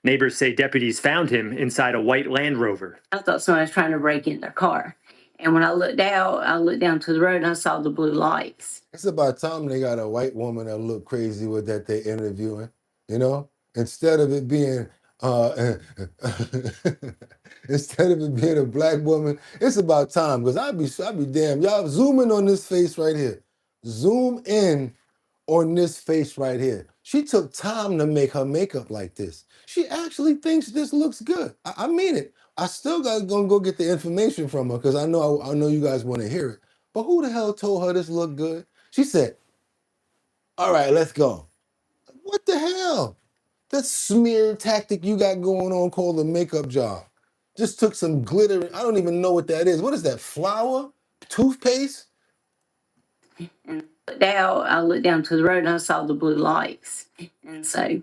Neighbors say deputies found him inside a white Land Rover. I thought somebody was trying to break in their car. And when I looked down to the road and I saw the blue lights. It's about time they got a white woman that look crazy with that they're interviewing, you know? Instead of it being instead of it being a black woman, it's about time. Because I'd be damned. Y'all zoom in on this face right here. Zoom in on this face right here. She took time to make her makeup like this. She actually thinks this looks good. I mean it. I still got gonna go get the information from her because I know you guys want to hear it. But who the hell told her this looked good? She said, all right, let's go. What the hell? That smear tactic you got going on called a makeup job. Just took some glitter. I don't even know what that is. What is that, flour? Toothpaste? And I looked down to the road and I saw the blue lights. And so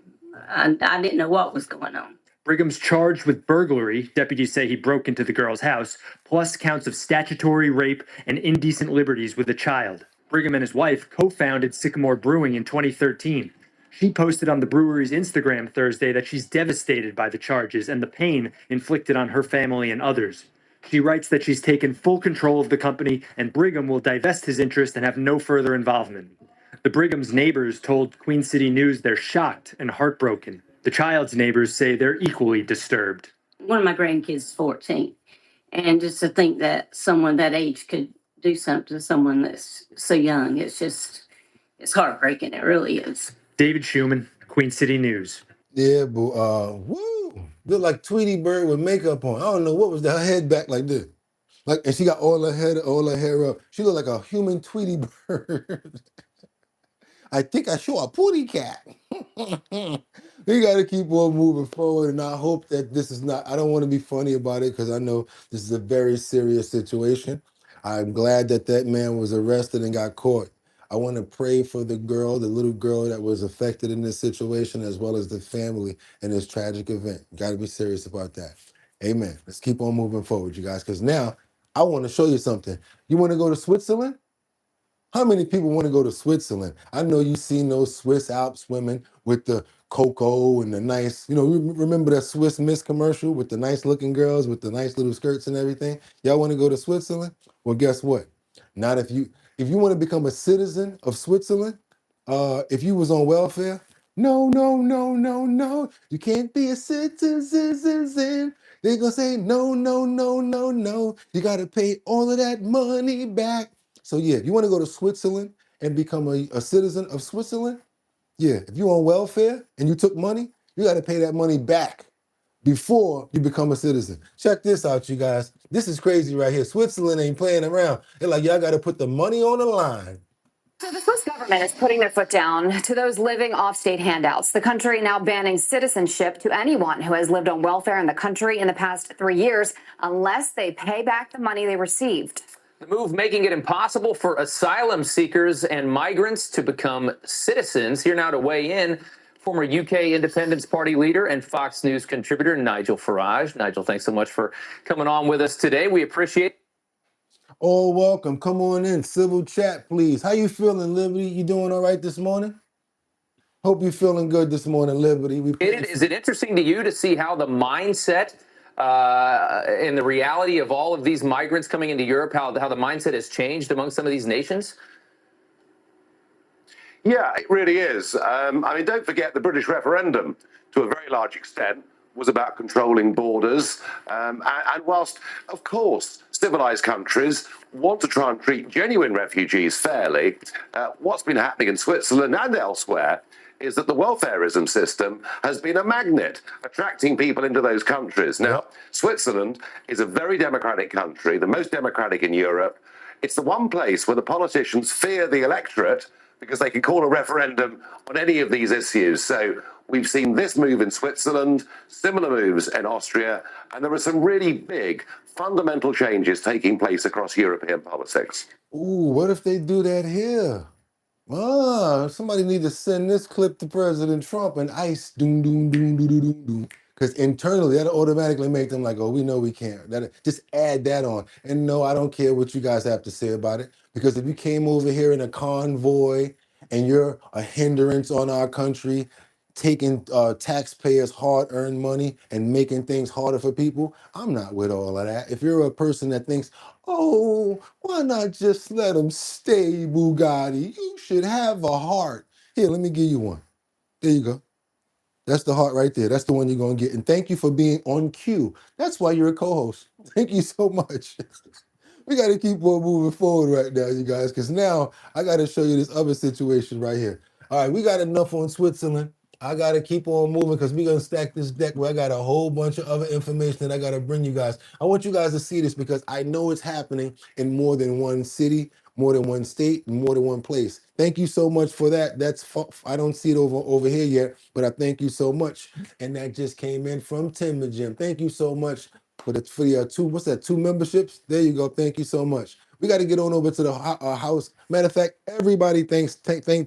I didn't know what was going on. Brigham's charged with burglary. Deputies say he broke into the girl's house, plus counts of statutory rape and indecent liberties with a child. Brigham and his wife co-founded Sycamore Brewing in 2013. She posted on the brewery's Instagram Thursday that she's devastated by the charges and the pain inflicted on her family and others. She writes that she's taken full control of the company and Brigham will divest his interest and have no further involvement. The Brigham's neighbors told Queen City News they're shocked and heartbroken. The child's neighbors say they're equally disturbed. One of my grandkids is 14. And just to think that someone that age could do something to someone that's so young, it's heartbreaking. It really is. David Schumann, Queen City News. Yeah, but woo! Look like Tweety Bird with makeup on. I don't know what was that. Her head back like this. Like, and she got all her hair up. She looked like a human Tweety Bird. I think I saw a pooty cat. We got to keep on moving forward, and I hope that this is not, I don't want to be funny about it because I know this is a very serious situation. I'm glad that that man was arrested and got caught. I want to pray for the girl, the little girl that was affected in this situation, as well as the family in this tragic event. Got to be serious about that. Amen. Let's keep on moving forward, you guys, because now I want to show you something. You want to go to Switzerland? How many people want to go to Switzerland? I know you've seen those Swiss Alps women with the cocoa and the nice, remember that Swiss Miss commercial with the nice looking girls with the nice little skirts and everything? Y'all want to go to Switzerland? Well, guess what? Not if you want to become a citizen of Switzerland, if you was on welfare, no, no, no, no, no. You can't be a citizen. They're gonna say no, no, no, no, no. You gotta pay all of that money back. So yeah, if you want to go to Switzerland and become a citizen of Switzerland, yeah, if you're on welfare and you took money, you got to pay that money back before you become a citizen. Check this out, you guys. This is crazy right here. Switzerland ain't playing around. They're like, y'all got to put the money on the line. So the Swiss government is putting their foot down to those living off state handouts. The country now banning citizenship to anyone who has lived on welfare in the country in the past 3 years unless they pay back the money they received. The move making it impossible for asylum seekers and migrants to become citizens. Here now to weigh in, former UK Independence Party leader and Fox News contributor Nigel Farage. Nigel, thanks so much for coming on with us today. We appreciate it. Oh, welcome. Come on in. Civil chat, please. How you feeling, Liberty? You doing all right this morning? Hope you're feeling good this morning, Liberty. Is it interesting to you to see how the mindset and the reality of all of these migrants coming into Europe, how the mindset has changed among some of these nations? Yeah, it really is. I mean, don't forget the British referendum, to a very large extent, was about controlling borders. And whilst, of course, civilized countries want to try and treat genuine refugees fairly, what's been happening in Switzerland and elsewhere is that the welfarism system has been a magnet, attracting people into those countries. Now, Switzerland is a very democratic country, the most democratic in Europe. It's the one place where the politicians fear the electorate because they can call a referendum on any of these issues. So we've seen this move in Switzerland, similar moves in Austria, and there are some really big fundamental changes taking place across European politics. Ooh, what if they do that here? Somebody need to send this clip to President Trump and ICE, doom, doom, doom, doom, doom, doom, doom. Because internally, that'll automatically make them like, oh, we know we can't. Just add that on. And no, I don't care what you guys have to say about it. Because if you came over here in a convoy and you're a hindrance on our country, taking taxpayers' hard-earned money and making things harder for people, I'm not with all of that. If you're a person that thinks, oh, why not just let them stay, Bugatti? You should have a heart. Here, let me give you one. There you go. That's the heart right there. That's the one you're going to get. And thank you for being on cue. That's why you're a co-host. Thank you so much. We got to keep on moving forward right now, you guys, because now I got to show you this other situation right here. All right, we got enough on Switzerland. I got to keep on moving because we're going to stack this deck where I got a whole bunch of other information that I got to bring you guys. I want you guys to see this because I know it's happening in more than one city, more than one state, and more than one place. Thank you so much for that. I don't see it over here yet, but I thank you so much. And that just came in from Tim the Jim. Thank you so much for the two memberships. There you go. Thank you so much. We got to get on over to the house. Matter of fact, everybody thank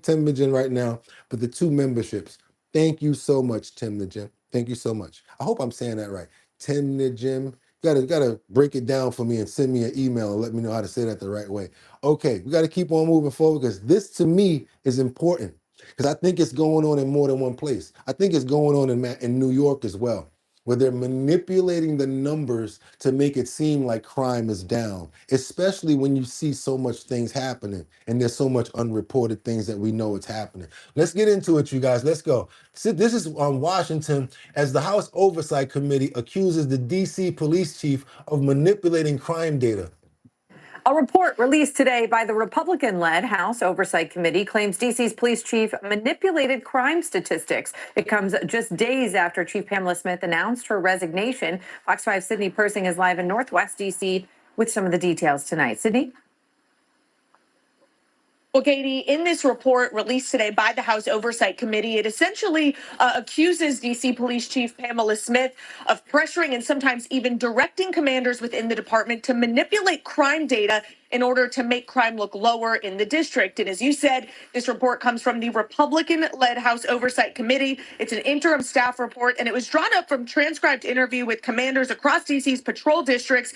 Tim the Jim right now for the 2 memberships. Thank you so much, Tim the Jim. Thank you so much. I hope I'm saying that right. Tim the Jim. Gotta break it down for me and send me an email and let me know how to say that the right way. Okay, we got to keep on moving forward because this to me is important because I think it's going on in more than one place. I think it's going on in New York as well, where they're manipulating the numbers to make it seem like crime is down, especially when you see so much things happening and there's so much unreported things that we know it's happening. Let's get into it, you guys. Let's go. This is on Washington as the House Oversight Committee accuses the DC police chief of manipulating crime data. A report released today by the Republican-led House Oversight Committee claims D.C.'s police chief manipulated crime statistics. It comes just days after Chief Pamela Smith announced her resignation. Fox 5's Sydney Persing is live in Northwest D.C. with some of the details tonight. Sydney? Well, Katie, in this report released today by the House Oversight Committee, it essentially accuses DC Police Chief Pamela Smith of pressuring and sometimes even directing commanders within the department to manipulate crime data in order to make crime look lower in the district. And as you said, this report comes from the Republican-led House Oversight Committee. It's an interim staff report, and it was drawn up from transcribed interview with commanders across DC's patrol districts.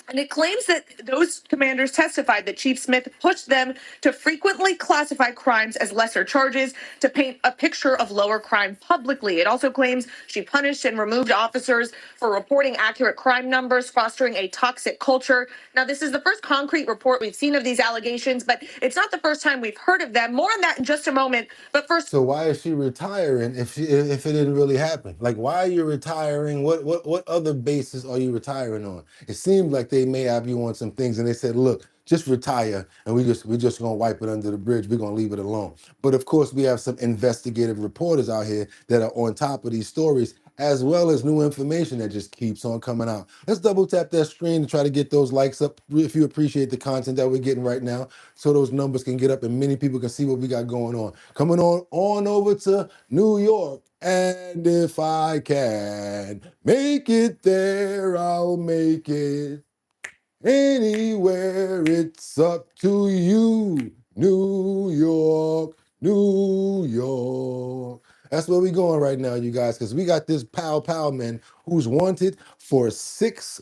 And it claims that those commanders testified that Chief Smith pushed them to frequently classify crimes as lesser charges to paint a picture of lower crime publicly. It also claims she punished and removed officers for reporting accurate crime numbers, fostering a toxic culture. Now, this is the first concrete report we've seen of these allegations, but it's not the first time we've heard of them. More on that in just a moment. But first, So why is she retiring if it didn't really happen? Like, why are you retiring? What other basis are you retiring on? It seemed like they may have you on some things, and they said, look, just retire, and we're just gonna wipe it under the bridge. We're gonna leave it alone. But of course, we have some investigative reporters out here that are on top of these stories, as well as new information that just keeps on coming out. Let's double tap that screen to try to get those likes up if you appreciate the content that we're getting right now, so those numbers can get up and many people can see what we got going on. Coming on over to New York. And if I can make it there, I'll make it. Anywhere, it's up to you. New York, New York. That's where we going right now, you guys, because we got this pow man who's wanted for six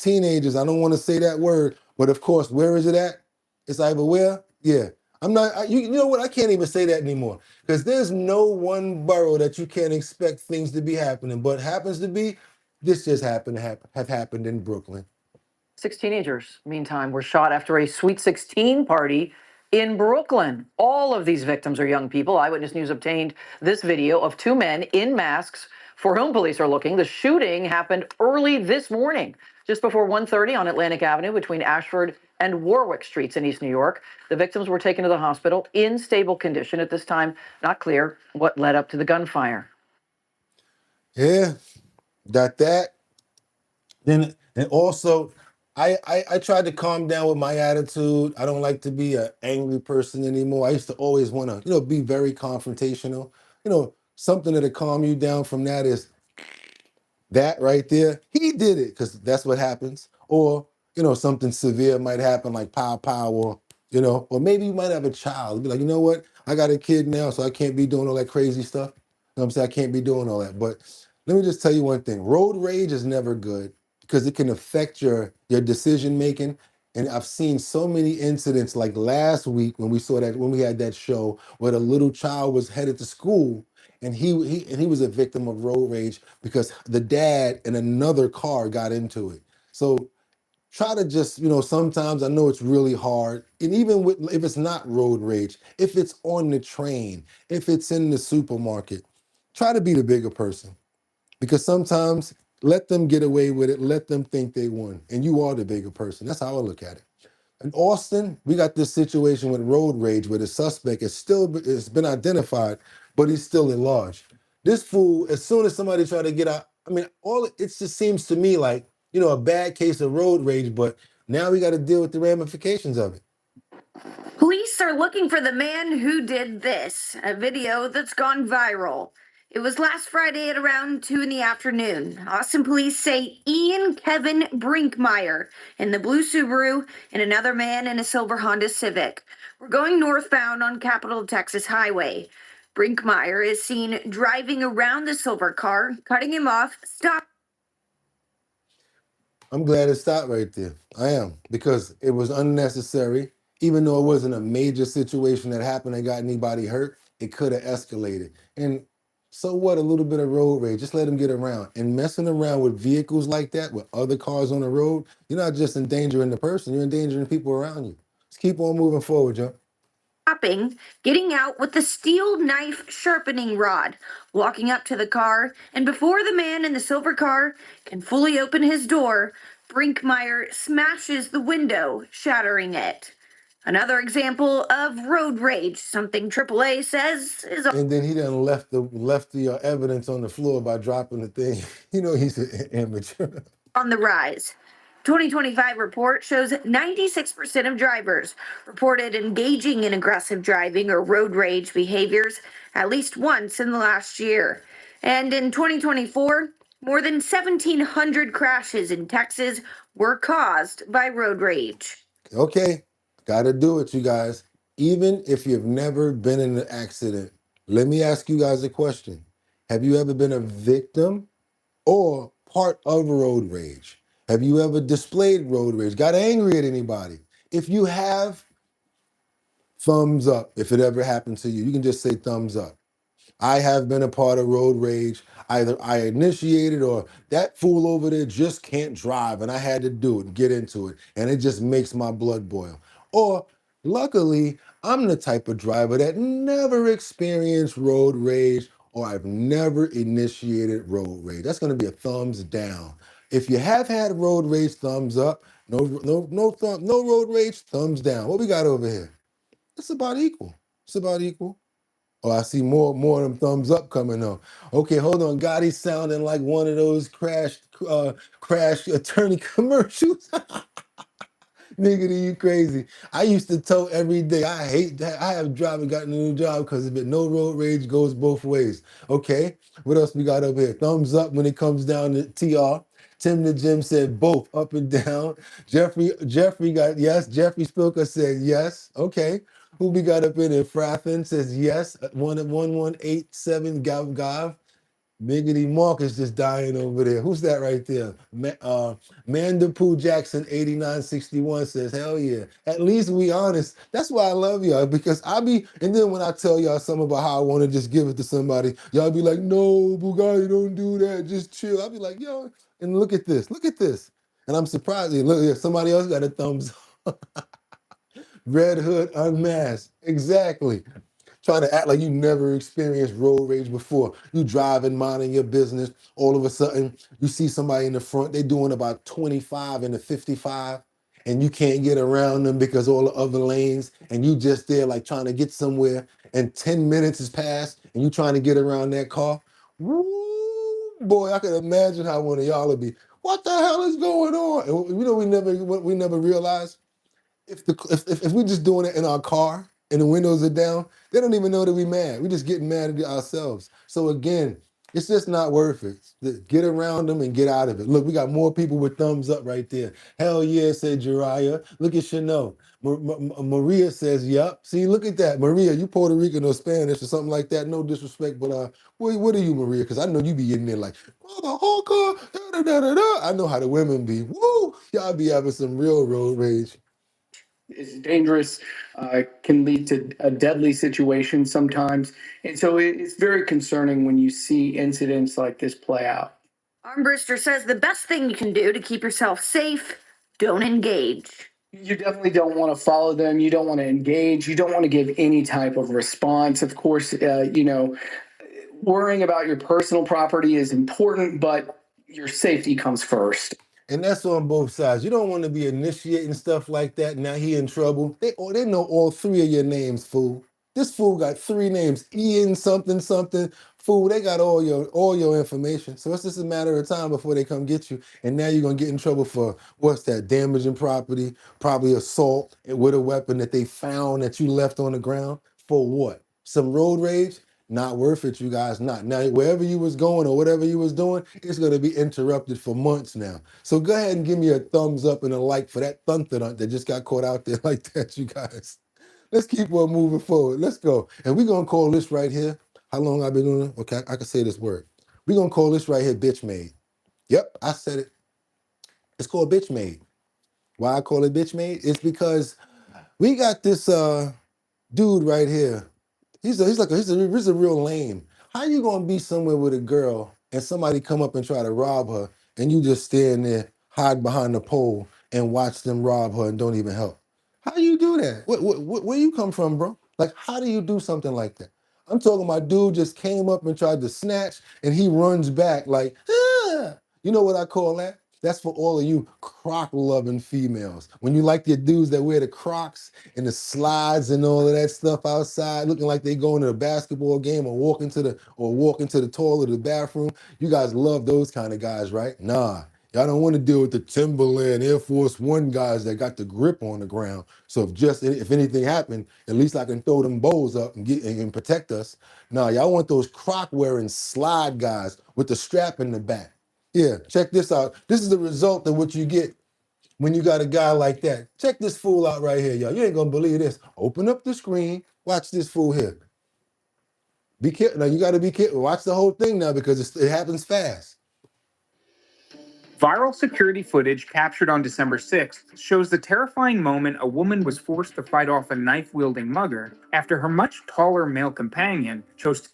teenagers. I don't want to say that word, but of course, where is it at? It's either where? Yeah. You know what? I can't even say that anymore because there's no one borough that you can't expect things to be happening, but happens to be, this just happened to have happened in Brooklyn. 6 teenagers, meantime, were shot after a Sweet 16 party in Brooklyn. All of these victims are young people. Eyewitness News obtained this video of 2 men in masks for whom police are looking. The shooting happened early this morning, just before 1:30 on Atlantic Avenue between Ashford and Warwick Streets in East New York. The victims were taken to the hospital in stable condition. At this time, not clear what led up to the gunfire. Yeah, got that. Then and also, I tried to calm down with my attitude. I don't like to be an angry person anymore. I used to always want to, be very confrontational. Something that'll calm you down from that is that right there. He did it because that's what happens. Or, something severe might happen like pow, or maybe you might have a child. Be like, you know what? I got a kid now, so I can't be doing all that crazy stuff. You know what I'm saying? I can't be doing all that. But let me just tell you one thing. Road rage is never good because it can affect your decision making. And I've seen so many incidents like last week when we had that show where the little child was headed to school and he was a victim of road rage because the dad in another car got into it. So try to just, sometimes I know it's really hard. And even if it's not road rage, if it's on the train, if it's in the supermarket, try to be the bigger person. Because sometimes let them get away with it. Let them think they won. And you are the bigger person. That's how I look at it. In Austin, we got this situation with road rage where the suspect it's been identified, but he's still at large. This fool, as soon as somebody try to get out, it just seems to me like, a bad case of road rage, but now we got to deal with the ramifications of it. Police are looking for the man who did this, a video that's gone viral. It was last Friday at around 2 in the afternoon. Austin police say Ian Kevin Brinkmeyer in the blue Subaru and another man in a silver Honda Civic were going northbound on Capitol Texas Highway. Brinkmeyer is seen driving around the silver car, cutting him off, stopping. I'm glad it stopped right there. I am, because it was unnecessary. Even though it wasn't a major situation that happened that got anybody hurt, it could have escalated. And so what, a little bit of road rage, just let them get around. And messing around with vehicles like that, with other cars on the road, you're not just endangering the person, you're endangering people around you. Let's keep on moving forward, Joe. Stopping, getting out with the steel knife sharpening rod, walking up to the car, and before the man in the silver car can fully open his door, Brinkmeyer smashes the window, shattering it. Another example of road rage, something AAA says is. And then he done left the evidence on the floor by dropping the thing. He's an amateur. On the rise. 2025 report shows 96% of drivers reported engaging in aggressive driving or road rage behaviors at least once in the last year. And in 2024, more than 1,700 crashes in Texas were caused by road rage. Okay, gotta do it, you guys. Even if you've never been in an accident, let me ask you guys a question. Have you ever been a victim or part of road rage? Have you ever displayed road rage? Got angry at anybody? If you have, thumbs up. If it ever happened to you, you can just say thumbs up. I have been a part of road rage. Either I initiated or that fool over there just can't drive and I had to do it, get into it, and it just makes my blood boil. Or luckily, I'm the type of driver that never experienced road rage or I've never initiated road rage. That's going to be a thumbs down. If you have had road rage, thumbs up. No road rage, thumbs down. What we got over here? It's about equal. It's about equal. Oh, I see more of them thumbs up coming on. Okay, hold on. Gotti's sounding like one of those crash attorney commercials. Nigga, you crazy. I used to tow every day. I hate that. I have driver gotten a new job because of it. No road rage goes both ways. Okay, what else we got over here? Thumbs up when it comes down to TR. Tim the Jim said both up and down. Jeffrey got yes. Jeffrey Spilker said yes. Okay. Who we got up in there? Frathin says yes. 1187 Gav. Miggity Mark is just dying over there. Who's that right there? Manda Pooh Jackson 8961 says, hell yeah. At least we honest. That's why I love y'all, because and then when I tell y'all something about how I want to just give it to somebody, y'all be like, no, Bugatti, don't do that. Just chill. I'll be like, yo, and look at this. Look at this. And I'm surprised. Look, yeah, somebody else got a thumbs up. Red Hood Unmasked. Exactly. Trying to act like you never experienced road rage before. You driving, minding your business. All of a sudden, you see somebody in the front. They doing about 25 in the 55, and you can't get around them because all the other lanes, and you just there like trying to get somewhere, and 10 minutes has passed, and you trying to get around that car. Woo, boy, I can imagine how one of y'all would be. What the hell is going on? And you know, we never realized if we just doing it in our car and the windows are down, they don't even know that we mad. We just getting mad at ourselves. So again, it's just not worth it. Get around them and get out of it. Look, we got more people with thumbs up right there. Hell yeah, said Jariah. Look at Chanel. Maria says, yep. See, look at that. Maria, you Puerto Rican or Spanish or something like that. No disrespect, but what are you, Maria? Because I know you be in there like, motherfucker, da da da da da. I know how the women be. Woo! Y'all be having some real road rage. Is dangerous, can lead to a deadly situation sometimes. And so it's very concerning when you see incidents like this play out. Armbruster says the best thing you can do to keep yourself safe, don't engage. You definitely don't want to follow them. You don't want to engage. You don't want to give any type of response. Of course, worrying about your personal property is important, but your safety comes first. And that's on both sides. You don't want to be initiating stuff like that. Now he in trouble. They know all three of your names, fool. This fool got three names. Ian something something. Fool, they got all your information. So it's just a matter of time before they come get you. And now you're gonna get in trouble for what's that? Damaging property, probably assault with a weapon that they found that you left on the ground. For what? Some road rage? Not worth it, you guys. Not now. Wherever you was going or whatever you was doing, it's gonna be interrupted for months now. So go ahead and give me a thumbs up and a like for that thunder that just got caught out there like that, you guys. Let's keep on moving forward. Let's go. And we're gonna call this right here. How long I've been doing it? Okay, I can say this word. We're gonna call this right here bitch made. Yep, I said it. It's called bitch made. Why I call it bitch made? It's because we got this dude right here. He's a real lame. How you gonna be somewhere with a girl and somebody come up and try to rob her and you just stand there, hide behind the pole and watch them rob her and don't even help? How you do that? Where you come from, bro? Like, how do you do something like that? I'm talking about dude just came up and tried to snatch and he runs back like, ah! You know what I call that? That's for all of you croc-loving females. When you like your dudes that wear the Crocs and the slides and all of that stuff outside, looking like they going to a basketball game or walking to the toilet or the bathroom. You guys love those kind of guys, right? Nah, Y'all don't want to deal with the Timberland Air Force One guys that got the grip on the ground. So if anything happened, at least I can throw them bows up and protect us. No, y'all want those croc wearing slide guys with the strap in the back. Yeah, check this out. This is the result of what you get when you got a guy like that. Check this fool out right here, y'all. You ain't gonna believe this. Open up the screen. Watch this fool here. Be careful. Now you got to be careful. Watch the whole thing now because it happens fast. Viral security footage captured on December 6th shows the terrifying moment a woman was forced to fight off a knife-wielding mugger after her much taller male companion chose to...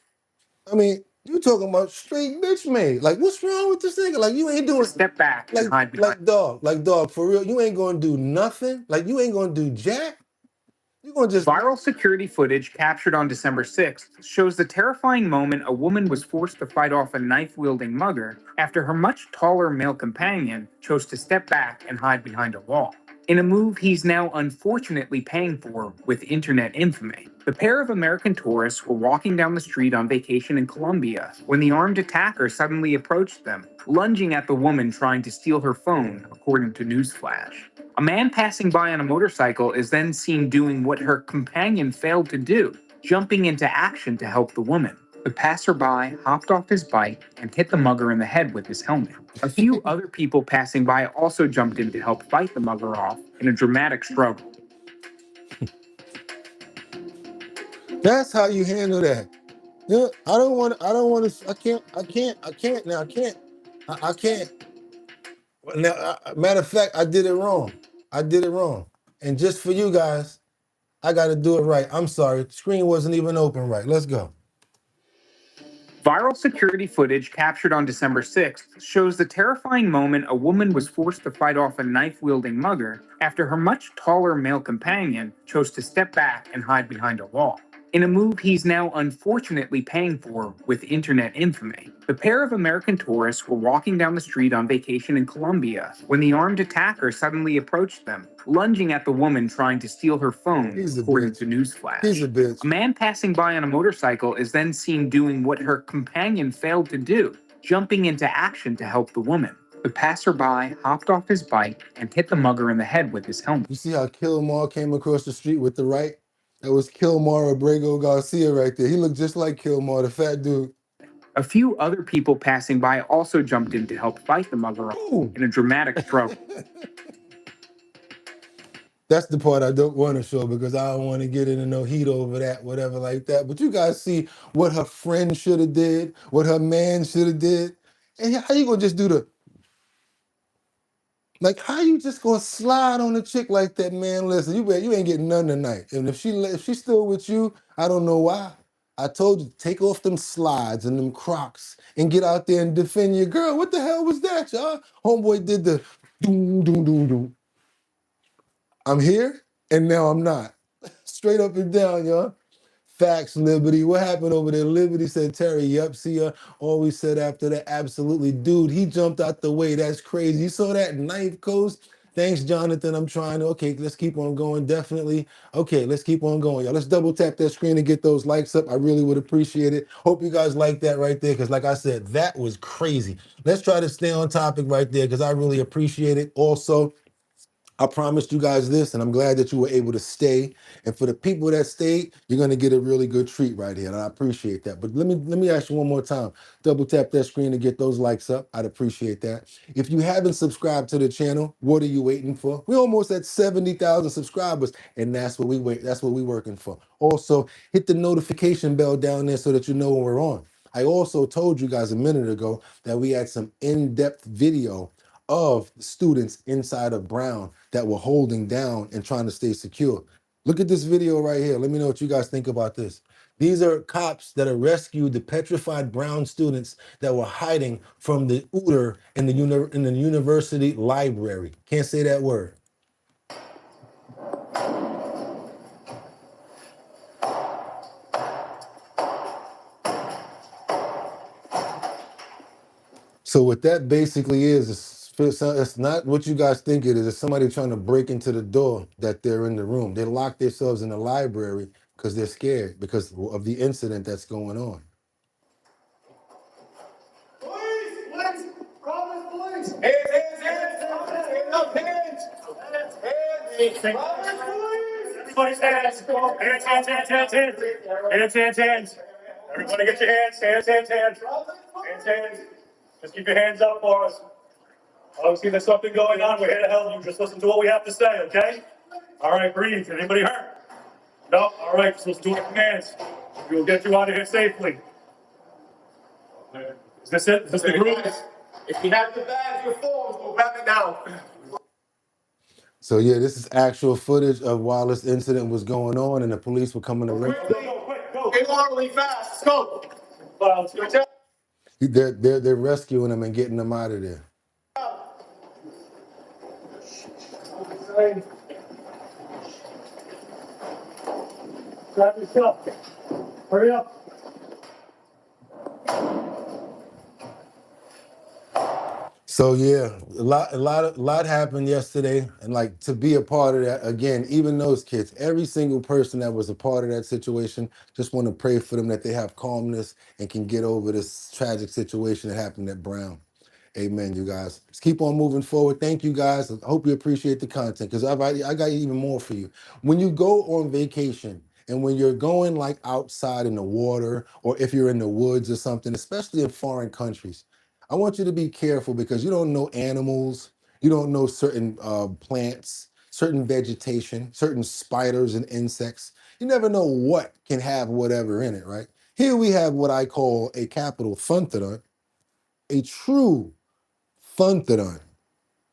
I mean, you talking about straight bitch made. Like, what's wrong with this nigga? Like, you ain't doing... Step back and hide behind... Like dog, for real, you ain't gonna do nothing? Like, you ain't gonna do jack? You gonna just... Viral security footage captured on December 6th shows the terrifying moment a woman was forced to fight off a knife-wielding mugger after her much taller male companion chose to step back and hide behind a wall. In a move he's now unfortunately paying for with internet infamy. The pair of American tourists were walking down the street on vacation in Colombia when the armed attacker suddenly approached them, lunging at the woman trying to steal her phone, according to Newsflash. A man passing by on a motorcycle is then seen doing what her companion failed to do, jumping into action to help the woman. The passerby hopped off his bike and hit the mugger in the head with his helmet. A few other people passing by also jumped in to help fight the mugger off in a dramatic struggle. That's how you handle that. You know, I can't now, I can't. Now, matter of fact, I did it wrong. And just for you guys, I got to do it right. I'm sorry. The screen wasn't even open right. Let's go. Viral security footage captured on December 6th shows the terrifying moment a woman was forced to fight off a knife-wielding mugger after her much taller male companion chose to step back and hide behind a wall. In a move he's now unfortunately paying for with internet infamy. The pair of American tourists were walking down the street on vacation in Colombia when the armed attacker suddenly approached them, lunging at the woman trying to steal her phone, according to Newsflash. He's a bitch. A man passing by on a motorcycle is then seen doing what her companion failed to do, jumping into action to help the woman. The passerby hopped off his bike and hit the mugger in the head with his helmet. You see how Kilmar came across the street with the right? That was Kilmar Abrego Garcia right there. He looked just like Kilmar, the fat dude. A few other people passing by also jumped in to help fight the mugger in a dramatic struggle. That's the part I don't want to show because I don't want to get into no heat over that, whatever like that. But you guys see what her friend should have did, what her man should have did. And how you gonna just do the... Like, how you just gonna slide on a chick like that, man? Listen, you ain't getting none tonight. And if she's still with you, I don't know why. I told you, take off them slides and them Crocs and get out there and defend your girl. What the hell was that, y'all? Homeboy did the doom, doom, doom, doom. I'm here and now I'm not. Straight up and down, y'all. Facts, Liberty. What happened over there? Liberty said, Terry, yep, see ya. Always said after that, absolutely. Dude, he jumped out the way. That's crazy. You saw that knife coast? Thanks, Jonathan. I'm trying to, okay, let's keep on going. Definitely. Okay, let's keep on going, y'all. Let's double tap that screen and get those likes up. I really would appreciate it. Hope you guys like that right there, because like I said, that was crazy. Let's try to stay on topic right there, because I really appreciate it. Also, I promised you guys this, and I'm glad that you were able to stay. And for the people that stayed, you're gonna get a really good treat right here, and I appreciate that. But let me ask you one more time. Double tap that screen to get those likes up. I'd appreciate that. If you haven't subscribed to the channel, what are you waiting for? We're almost at 70,000 subscribers, and that's what we wait. That's what we're working for. Also, hit the notification bell down there so that you know when we're on. I also told you guys a minute ago that we had some in-depth video of students inside of Brown that were holding down and trying to stay secure. Look at this video right here. Let me know what you guys think about this. These are cops that have rescued the petrified Brown students that were hiding from the Uter in the university library. Can't say that word. So what that basically is it's not what you guys think it is. It's somebody trying to break into the door that they're in the room. They lock themselves in the library because they're scared because of the incident that's going on. Police! Police! Police! Hands, hands, Everybody's hands. Hands, hands, hands, hands, hands. Hands, hands, hands. Everybody get your hands. Hands, hands, hands. Hands, hands. Just keep your hands up for us. Obviously, there's something going on. We're here to help you. Just listen to what we have to say, okay? All right, breathe. Anybody hurt? No? All right, just listen to our commands. We will get you out of here safely. Is this it? Is this the group? If you have the badge, your forms, we'll wrap it down. So yeah, this is actual footage of while this incident was going on and the police were coming to arrest him. Go. Get orderly fast. Let's go. Well, it's your They're rescuing him and getting him out of there. Grab yourself. Hurry up. So yeah, a lot happened yesterday, and like to be a part of that again, even those kids, every single person that was a part of that situation, just want to pray for them that they have calmness and can get over this tragic situation that happened at Brown. Amen, you guys. Let's keep on moving forward. Thank you guys. I hope you appreciate the content because I got even more for you. When you go on vacation and when you're going like outside in the water or if you're in the woods or something, especially in foreign countries, I want you to be careful because you don't know animals, you don't know certain plants, certain vegetation, certain spiders and insects. You never know what can have whatever in it, right? Here we have what I call a capital thuntodont, a true thuntodont.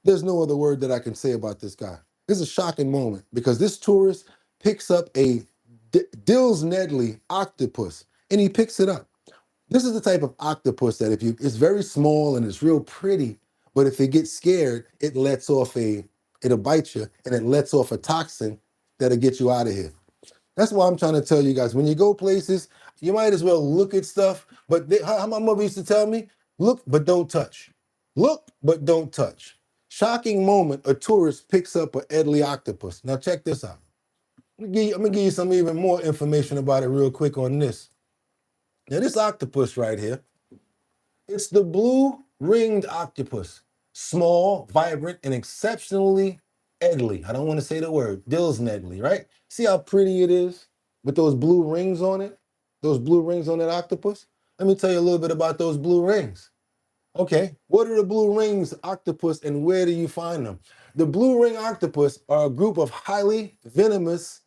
There's no other word that I can say about this guy. This is a shocking moment because this tourist picks up a Dills Nedley octopus and he picks it up. This is the type of octopus that it's very small and it's real pretty, but if it gets scared, it'll bite you and it lets off a toxin that'll get you out of here. That's why I'm trying to tell you guys, when you go places, you might as well look at stuff, but how my mother used to tell me, look, but don't touch. Look, but don't touch. Shocking moment, a tourist picks up an Edley octopus. Now check this out. I'm gonna give you some even more information about it real quick on this. Now this octopus right here, it's the blue ringed octopus. Small, vibrant, and exceptionally Edley. I don't want to say the word. Dills Nedley, right? See how pretty it is with those blue rings on it? Those blue rings on that octopus? Let me tell you a little bit about those blue rings. Okay, what are the blue rings octopus and where do you find them? The blue ring octopus are a group of highly venomous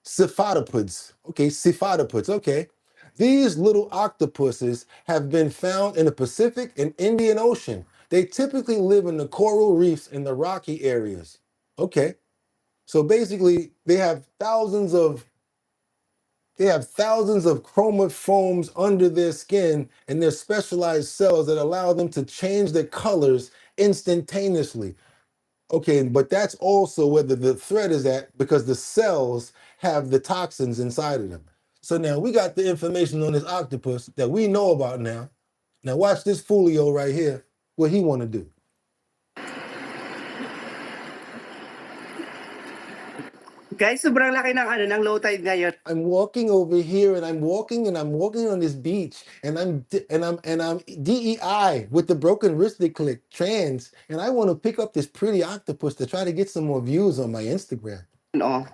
cephalopods. Okay, cephalopods, okay. These little octopuses have been found in the Pacific and Indian Ocean. They typically live in the coral reefs in the rocky areas. Okay, so basically they have thousands of chromosomes under their skin and their specialized cells that allow them to change their colors instantaneously. Okay, but that's also where the threat is at because the cells have the toxins inside of them. So now we got the information on this octopus that we know about now. Now watch this folio right here, what he want to do. Guys, sobrang laki ng low tide ngayon. I'm walking over here and I'm walking on this beach and I'm DEI with the broken wristed click trans and I want to pick up this pretty octopus to try to get some more views on my Instagram. No.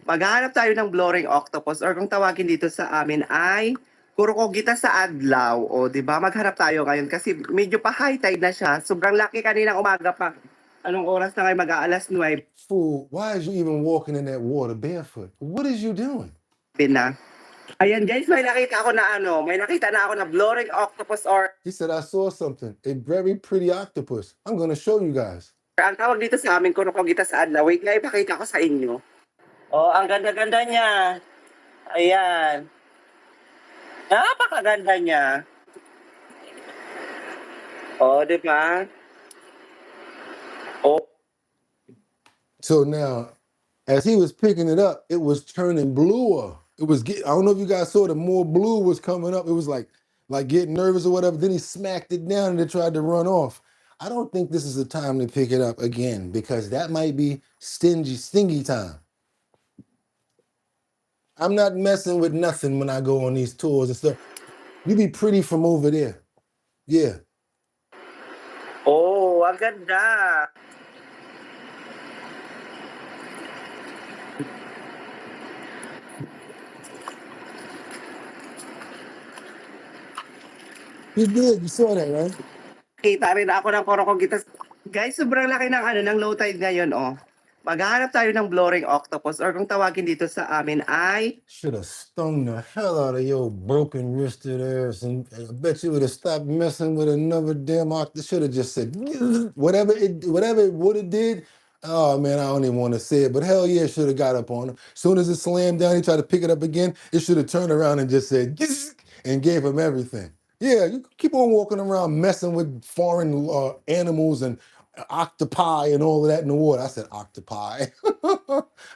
Maghahanap tayo ng blowing octopus or kung tawagin dito sa amin ay kurukogita sa adlaw. O, di ba? Maghanap tayo ngayon kasi medyo pa high tide na siya. Sobrang laki kaninang umaga pa. Anong oras na ngayon? Mag-aalas 9. Fool, why is you even walking in that water barefoot? What is you doing? Na. Ayan guys, may nakita ako na blowing octopus or... He said, I saw something, a very pretty octopus. I'm gonna show you guys. Ang tawag dito sa amin, kurukogita sa adlaw. Wait nga, ipakita ko sa inyo. Oh, ang ganda-ganda niya. Ayan. Napakaganda niya. Oh, di ba? Oh. So now, as he was picking it up, it was turning bluer. I don't know if you guys saw the more blue was coming up. It was like getting nervous or whatever. Then he smacked it down and it tried to run off. I don't think this is the time to pick it up again because that might be stingy time. I'm not messing with nothing when I go on these tours and stuff. You be pretty from over there. Yeah. Oh, ang ganda. You did. You saw that, right? Kita rin ako ng korokogitas. Guys, sobrang laki ng low tide ngayon, oh. Maghahanap tayo ng blowing octopus or kung tawagin dito sa amin ay... Should have stung the hell out of your broken wristed ass, and I bet you would have stopped messing with another damn octopus. Should have just said whatever it would have did. Oh man, I don't even want to say it, but hell yeah, it should have got up on him. Soon as it slammed down, he tried to pick it up again. It should have turned around and just said and gave him everything. Yeah, you keep on walking around messing with foreign animals and octopi and all of that in the water. I said octopi.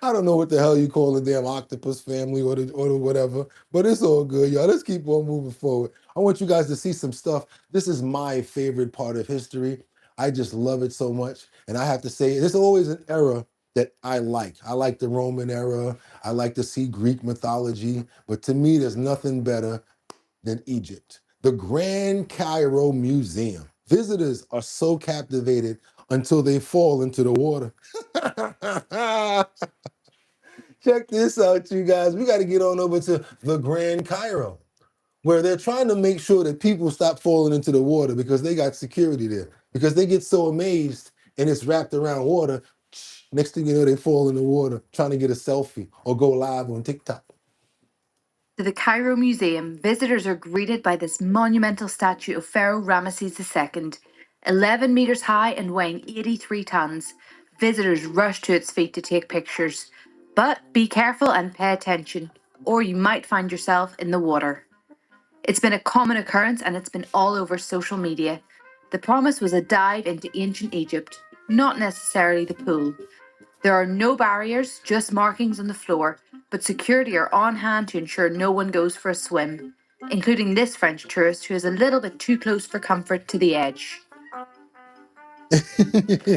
I don't know what the hell you call the damn octopus family or the whatever, but it's all good, y'all. Let's keep on moving forward. I want you guys to see some stuff. This is my favorite part of history. I just love it so much. And I have to say, there's always an era that I like. I like the Roman era. I like to see Greek mythology. But to me, there's nothing better than Egypt. The Grand Cairo Museum. Visitors are so captivated until they fall into the water. Check this out, you guys. We got to get on over to the Grand Cairo, where they're trying to make sure that people stop falling into the water because they got security there. Because they get so amazed and it's wrapped around water, next thing you know, they fall in the water trying to get a selfie or go live on TikTok. To the Cairo Museum, visitors are greeted by this monumental statue of Pharaoh Ramesses II, 11 meters high and weighing 83 tons. Visitors rush to its feet to take pictures. But be careful and pay attention, or you might find yourself in the water. It's been a common occurrence and it's been all over social media. The promise was a dive into ancient Egypt, not necessarily the pool. There are no barriers, just markings on the floor, but security are on hand to ensure no one goes for a swim, including this French tourist who is a little bit too close for comfort to the edge.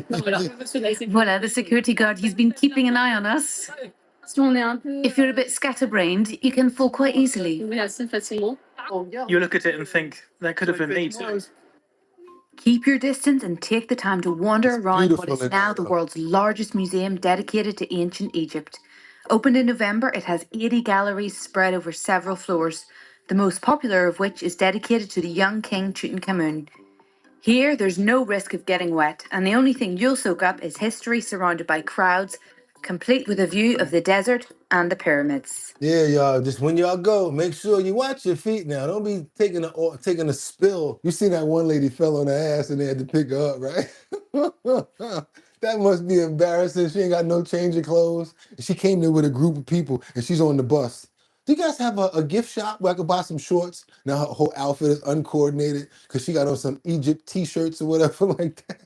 Voilà, the security guard, he's been keeping an eye on us. If you're a bit scatterbrained, you can fall quite easily. You look at it and think, that could have been me too. Keep your distance and take the time to wander around what is now the world's largest museum dedicated to ancient Egypt. Opened in November, it has 80 galleries spread over several floors, the most popular of which is dedicated to the young king Tutankhamun. Here, there's no risk of getting wet, and the only thing you'll soak up is history surrounded by crowds, complete with a view of the desert and the pyramids. Yeah, y'all, just when y'all go, make sure you watch your feet now. Don't be taking a spill. You seen that one lady fell on her ass and they had to pick her up, right? That must be embarrassing. She ain't got no change of clothes. She came there with a group of people and she's on the bus. Do you guys have a gift shop where I could buy some shorts? Now her whole outfit is uncoordinated because she got on some Egypt t-shirts or whatever like that.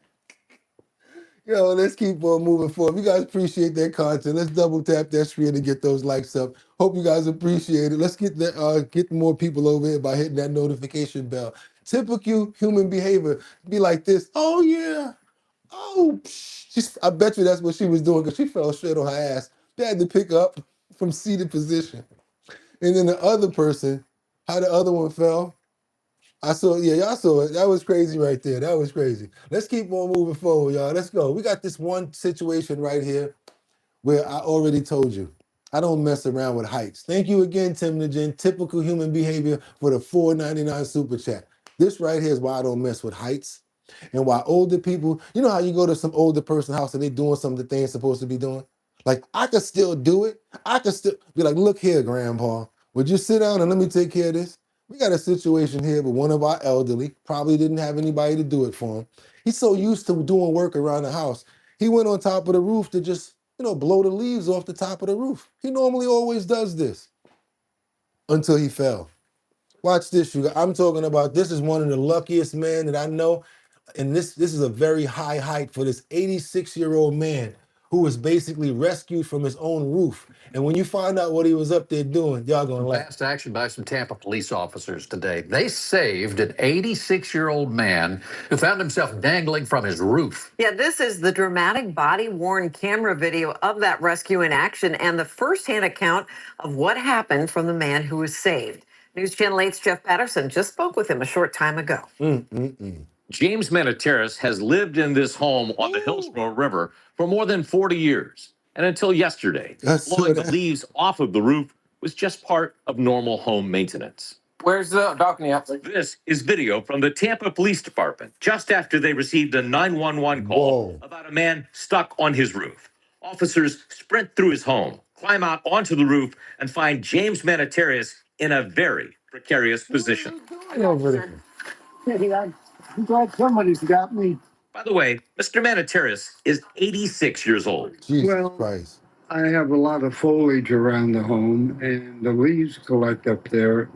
Yo, let's keep on moving forward. If you guys appreciate that content, let's double tap that screen and get those likes up. Hope you guys appreciate it. Let's get more people over here by hitting that notification bell. Typical human behavior be like this. Oh yeah. Oh, I bet you that's what she was doing because she fell straight on her ass. They had to pick up from seated position. And then the other person, how the other one fell. I saw, yeah, y'all saw it. That was crazy right there. That was crazy. Let's keep on moving forward, y'all. Let's go. We got this one situation right here where I already told you, I don't mess around with heights. Thank you again, Tim Nugent. Typical human behavior for the $4.99 super chat. This right here is why I don't mess with heights. And why older people, you know how you go to some older person's house and they doing something that they ain't supposed to be doing? Like, I could still do it. I could still be like, look here, grandpa, would you sit down and let me take care of this? We got a situation here with one of our elderly, probably didn't have anybody to do it for him. He's so used to doing work around the house. He went on top of the roof to just, blow the leaves off the top of the roof. He normally always does this until he fell. Watch this, you guys. I'm talking about, this is one of the luckiest men that I know. And this is a very high height for this 86-year-old man who was basically rescued from his own roof. And when you find out what he was up there doing, y'all gonna laugh. Fast action by some Tampa police officers today. They saved an 86-year-old man who found himself dangling from his roof. Yeah, this is the dramatic body-worn camera video of that rescue in action and the first-hand account of what happened from the man who was saved. News Channel 8's Jeff Patterson just spoke with him a short time ago. James Maniteris has lived in this home on the Hillsborough River for more than 40 years. And until yesterday, blowing the leaves off of the roof was just part of normal home maintenance. Where's the balcony at? This is video from the Tampa Police Department just after they received a 911 call about a man stuck on his roof. Officers sprint through his home, climb out onto the roof, and find James Manatarius in a very precarious position. I'm glad somebody's got me. By the way, Mr. Manatarius is 86 years old. Well, Christ. I have a lot of foliage around the home, and the leaves collect up there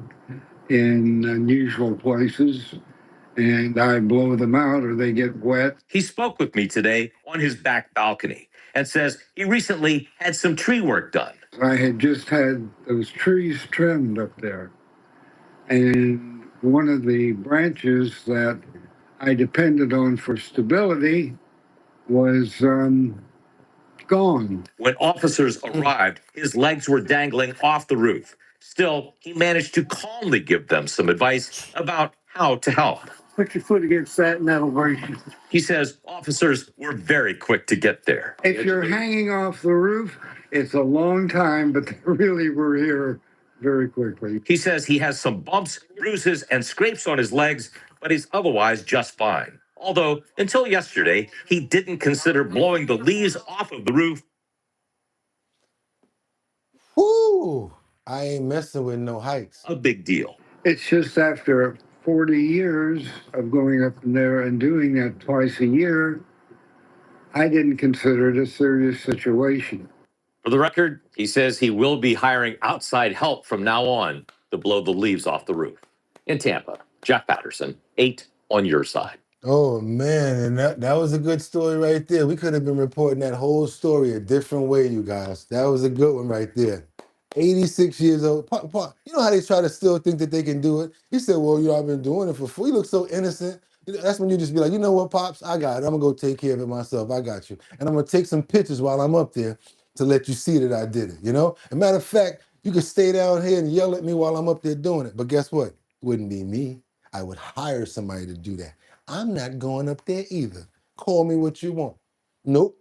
in unusual places, and I blow them out or they get wet. He spoke with me today on his back balcony and says he recently had some tree work done. I had just had those trees trimmed up there, and one of the branches that I depended on for stability was gone. When officers arrived, his legs were dangling off the roof. Still, he managed to calmly give them some advice about how to help. Put your foot against that and that'll brace you. He says officers were very quick to get there. If you're hanging off the roof, it's a long time, but they really were here very quickly. He says he has some bumps, bruises, and scrapes on his legs, but he's otherwise just fine. Although, until yesterday, he didn't consider blowing the leaves off of the roof. Whoo! I ain't messing with no heights. A big deal. It's just after 40 years of going up in there and doing that twice a year, I didn't consider it a serious situation. For the record, he says he will be hiring outside help from now on to blow the leaves off the roof. In Tampa, Jeff Patterson, 8 on your side. Oh man, and that was a good story right there. We could have been reporting that whole story a different way, you guys. That was a good one right there. 86 years old. You know how they try to still think that they can do it? He said, well, you know, I've been doing it for 4. You look so innocent. That's when you just be like, you know what, Pops? I got it. I'm going to go take care of it myself. I got you. And I'm going to take some pictures while I'm up there to let you see that I did it, you know? As a matter of fact, you could stay down here and yell at me while I'm up there doing it. But guess what? It wouldn't be me. I would hire somebody to do that. I'm not going up there either. Call me what you want. Nope.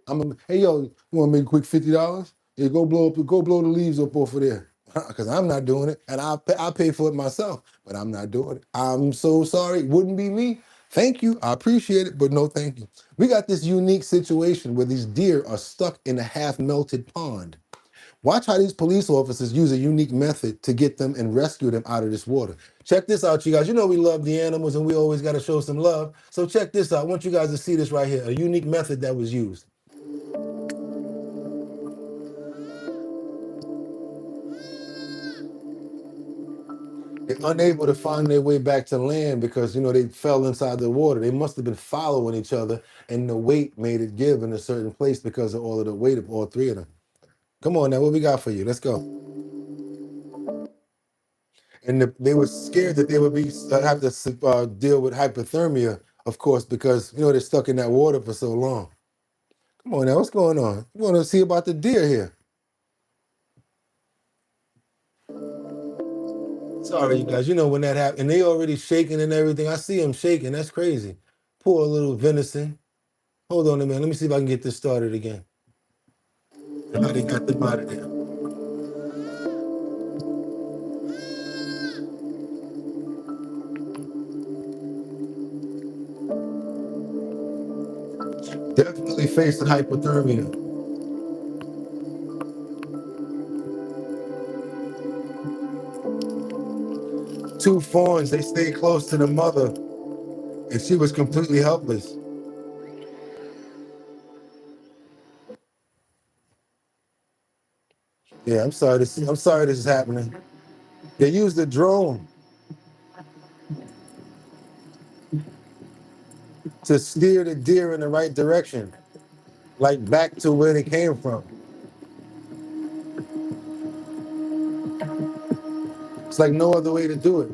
Hey, yo, you want to make a quick $50? Yeah, go blow the leaves up off of there. Because I'm not doing it. And I'll pay for it myself. But I'm not doing it. I'm so sorry. It wouldn't be me. Thank you. I appreciate it, but no thank you. We got this unique situation where these deer are stuck in a half-melted pond. Watch how these police officers use a unique method to get them and rescue them out of this water. Check this out, you guys. You know we love the animals and we always got to show some love. So check this out. I want you guys to see this right here, a unique method that was used. They're unable to find their way back to land because, you know, they fell inside the water. They must have been following each other and the weight made it give in a certain place because of all of the weight of all 3 of them. Come on now, what we got for you? Let's go. And they were scared that they would have to deal with hypothermia, of course, because, you know, they're stuck in that water for so long. Come on now, what's going on? You want to see about the deer here? Sorry, you guys. You know when that happened, and they already shaking and everything. I see them shaking. That's crazy. Poor little venison. Hold on a minute. Let me see if I can get this started again. And how they got them out of there. Definitely facing hypothermia. Two fawns, they stayed close to the mother, and she was completely helpless. Yeah, I'm sorry this is happening. They used a drone to steer the deer in the right direction, like back to where they came from. It's like no other way to do it.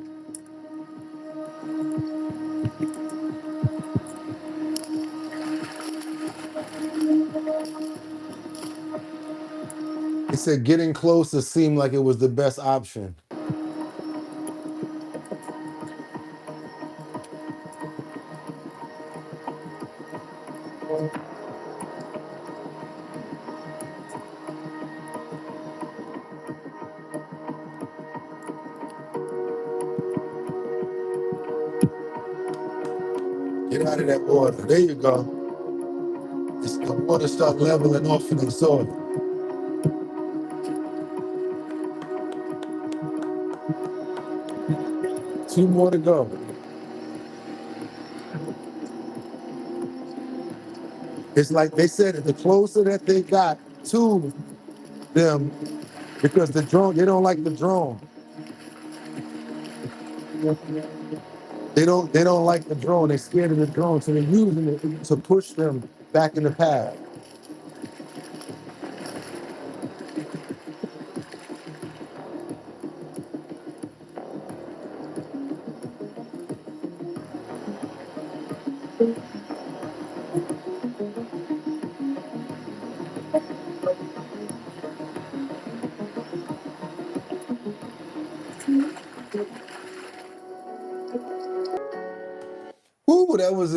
It said getting closer seemed like it was the best option. Get out of that water. There you go. It's the water start leveling off in the soil. 2 more to go. It's like they said, the closer that they got to them, because the drone, they don't like the drone. They don't like the drone. They're scared of the drone, so they're using it to push them back in the path. Ooh, that was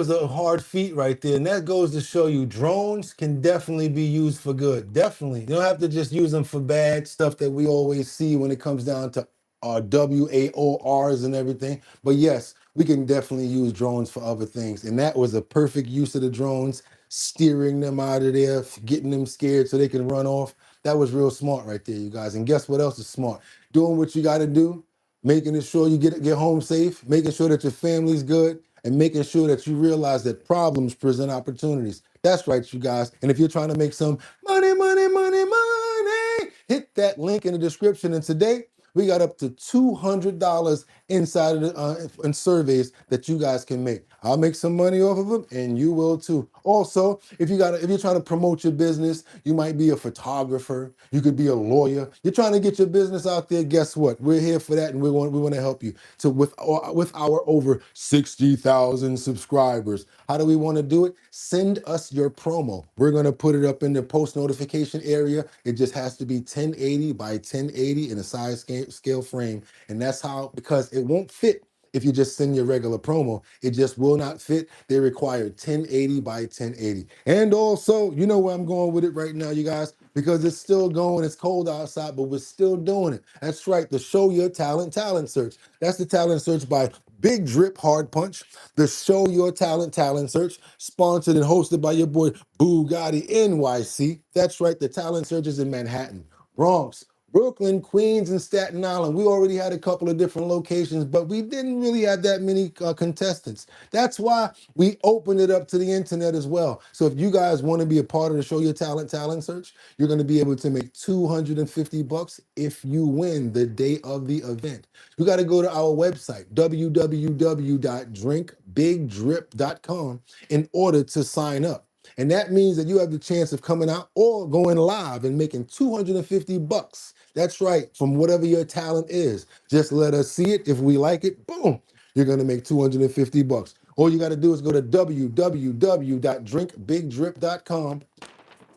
a hard feat right there. And that goes to show you drones can definitely be used for good. Definitely. You don't have to just use them for bad stuff that we always see when it comes down to WAORs and everything. But yes, we can definitely use drones for other things. And that was a perfect use of the drones, steering them out of there, getting them scared so they can run off. That was real smart right there, you guys. And guess what else is smart? Doing what you got to do, making sure you get home safe, making sure that your family's good, and making sure that you realize that problems present opportunities. That's right, you guys. And if you're trying to make some money, money, money, money, hit that link in the description. And today, we got up to $200 inside of in surveys that you guys can make. I'll make some money off of them, and you will too. Also, if you're trying to promote your business, you might be a photographer, you could be a lawyer. You're trying to get your business out there. Guess what? We're here for that, and we want to help you. So with our over 60,000 subscribers, how do we want to do it? Send us your promo. We're gonna put it up in the post notification area. It just has to be 1080 by 1080 in a size scale frame, and that's how, because it won't fit if you just send your regular promo. It just will not fit. They require 1080 by 1080. And also, you know where I'm going with it right now, you guys, because it's still going. It's cold outside, but we're still doing it. That's right, the Show Your talent search. That's the talent search by Big Drip Hard Punch. The Show Your talent search, sponsored and hosted by your boy Bugatti NYC. That's right, the talent search is in Manhattan, Bronx, Brooklyn, Queens, and Staten Island. We already had a couple of different locations, but we didn't really have that many contestants. That's why we opened it up to the internet as well. So if you guys want to be a part of the Show Your talent search, you're going to be able to make $250 if you win the day of the event. You got to go to our website, www.drinkbigdrip.com, in order to sign up. And that means that you have the chance of coming out or going live and making $250. That's right, from whatever your talent is. Just let us see it. If we like it, boom, you're gonna make $250. All you gotta do is go to www.drinkbigdrip.com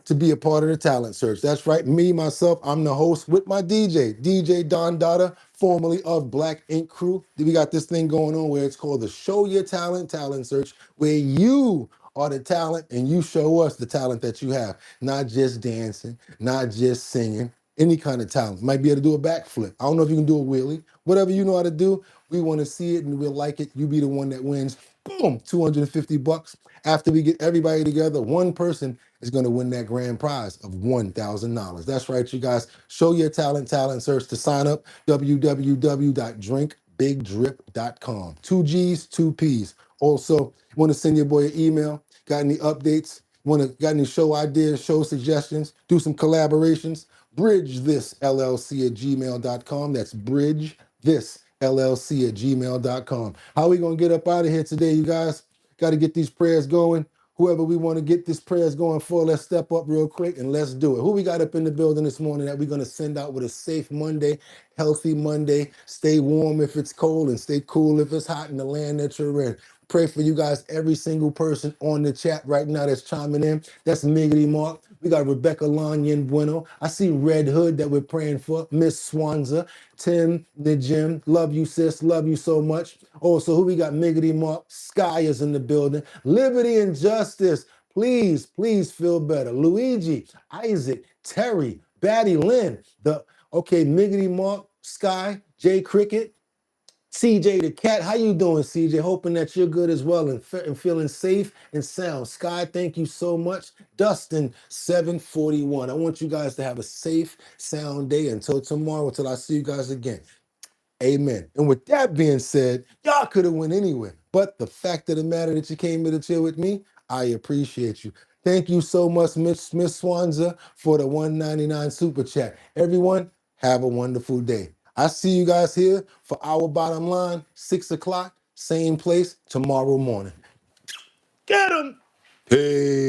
to be a part of the talent search. That's right, me, myself, I'm the host with my DJ Don Dada, formerly of Black Ink Crew. We got this thing going on where it's called the Show Your talent search, where you are the talent and you show us the talent that you have, not just dancing, not just singing, any kind of talent. Might be able to do a backflip. I don't know if you can do a wheelie. Whatever you know how to do, we want to see it and we'll like it. You be the one that wins. Boom, $250. After we get everybody together, one person is going to win that grand prize of $1,000. That's right, you guys. Show Your talent search. To sign up, www.drinkbigdrip.com. 2 G's, 2 P's. Also, want to send your boy an email? Got any updates? Got any show ideas, show suggestions? Do some collaborations? bridgethisllc@gmail.com. That's bridgethisllc@gmail.com. How are we going to get up out of here today, you guys? Got to get these prayers going. Whoever we want to get these prayers going for, let's step up real quick and let's do it. Who we got up in the building this morning that we're going to send out with a safe Monday, healthy Monday? Stay warm if it's cold and stay cool if it's hot in the land that you're in. Pray for you guys, every single person on the chat right now that's chiming in. That's Miggity Mark. We got Rebecca Lanyan Bueno. I see Red Hood that we're praying for. Miss Swanza, Tim, the Jim. Love you, sis. Love you so much. Also, who we got? Miggity Mark. Sky is in the building. Liberty and Justice. Please, please feel better. Luigi, Isaac, Terry, Batty Lynn. Miggity Mark, Sky, Jay Cricket, CJ the cat, how you doing, CJ? Hoping that you're good as well and feeling safe and sound. Sky, thank you so much. Dustin, 741. I want you guys to have a safe, sound day until tomorrow, until I see you guys again. Amen. And with that being said, y'all could have went anywhere. But the fact of the matter that you came here to chill with me, I appreciate you. Thank you so much, Miss Swanza, for the 199 super chat. Everyone, have a wonderful day. I see you guys here for our bottom line, 6 o'clock, same place tomorrow morning. Get 'em! Peace.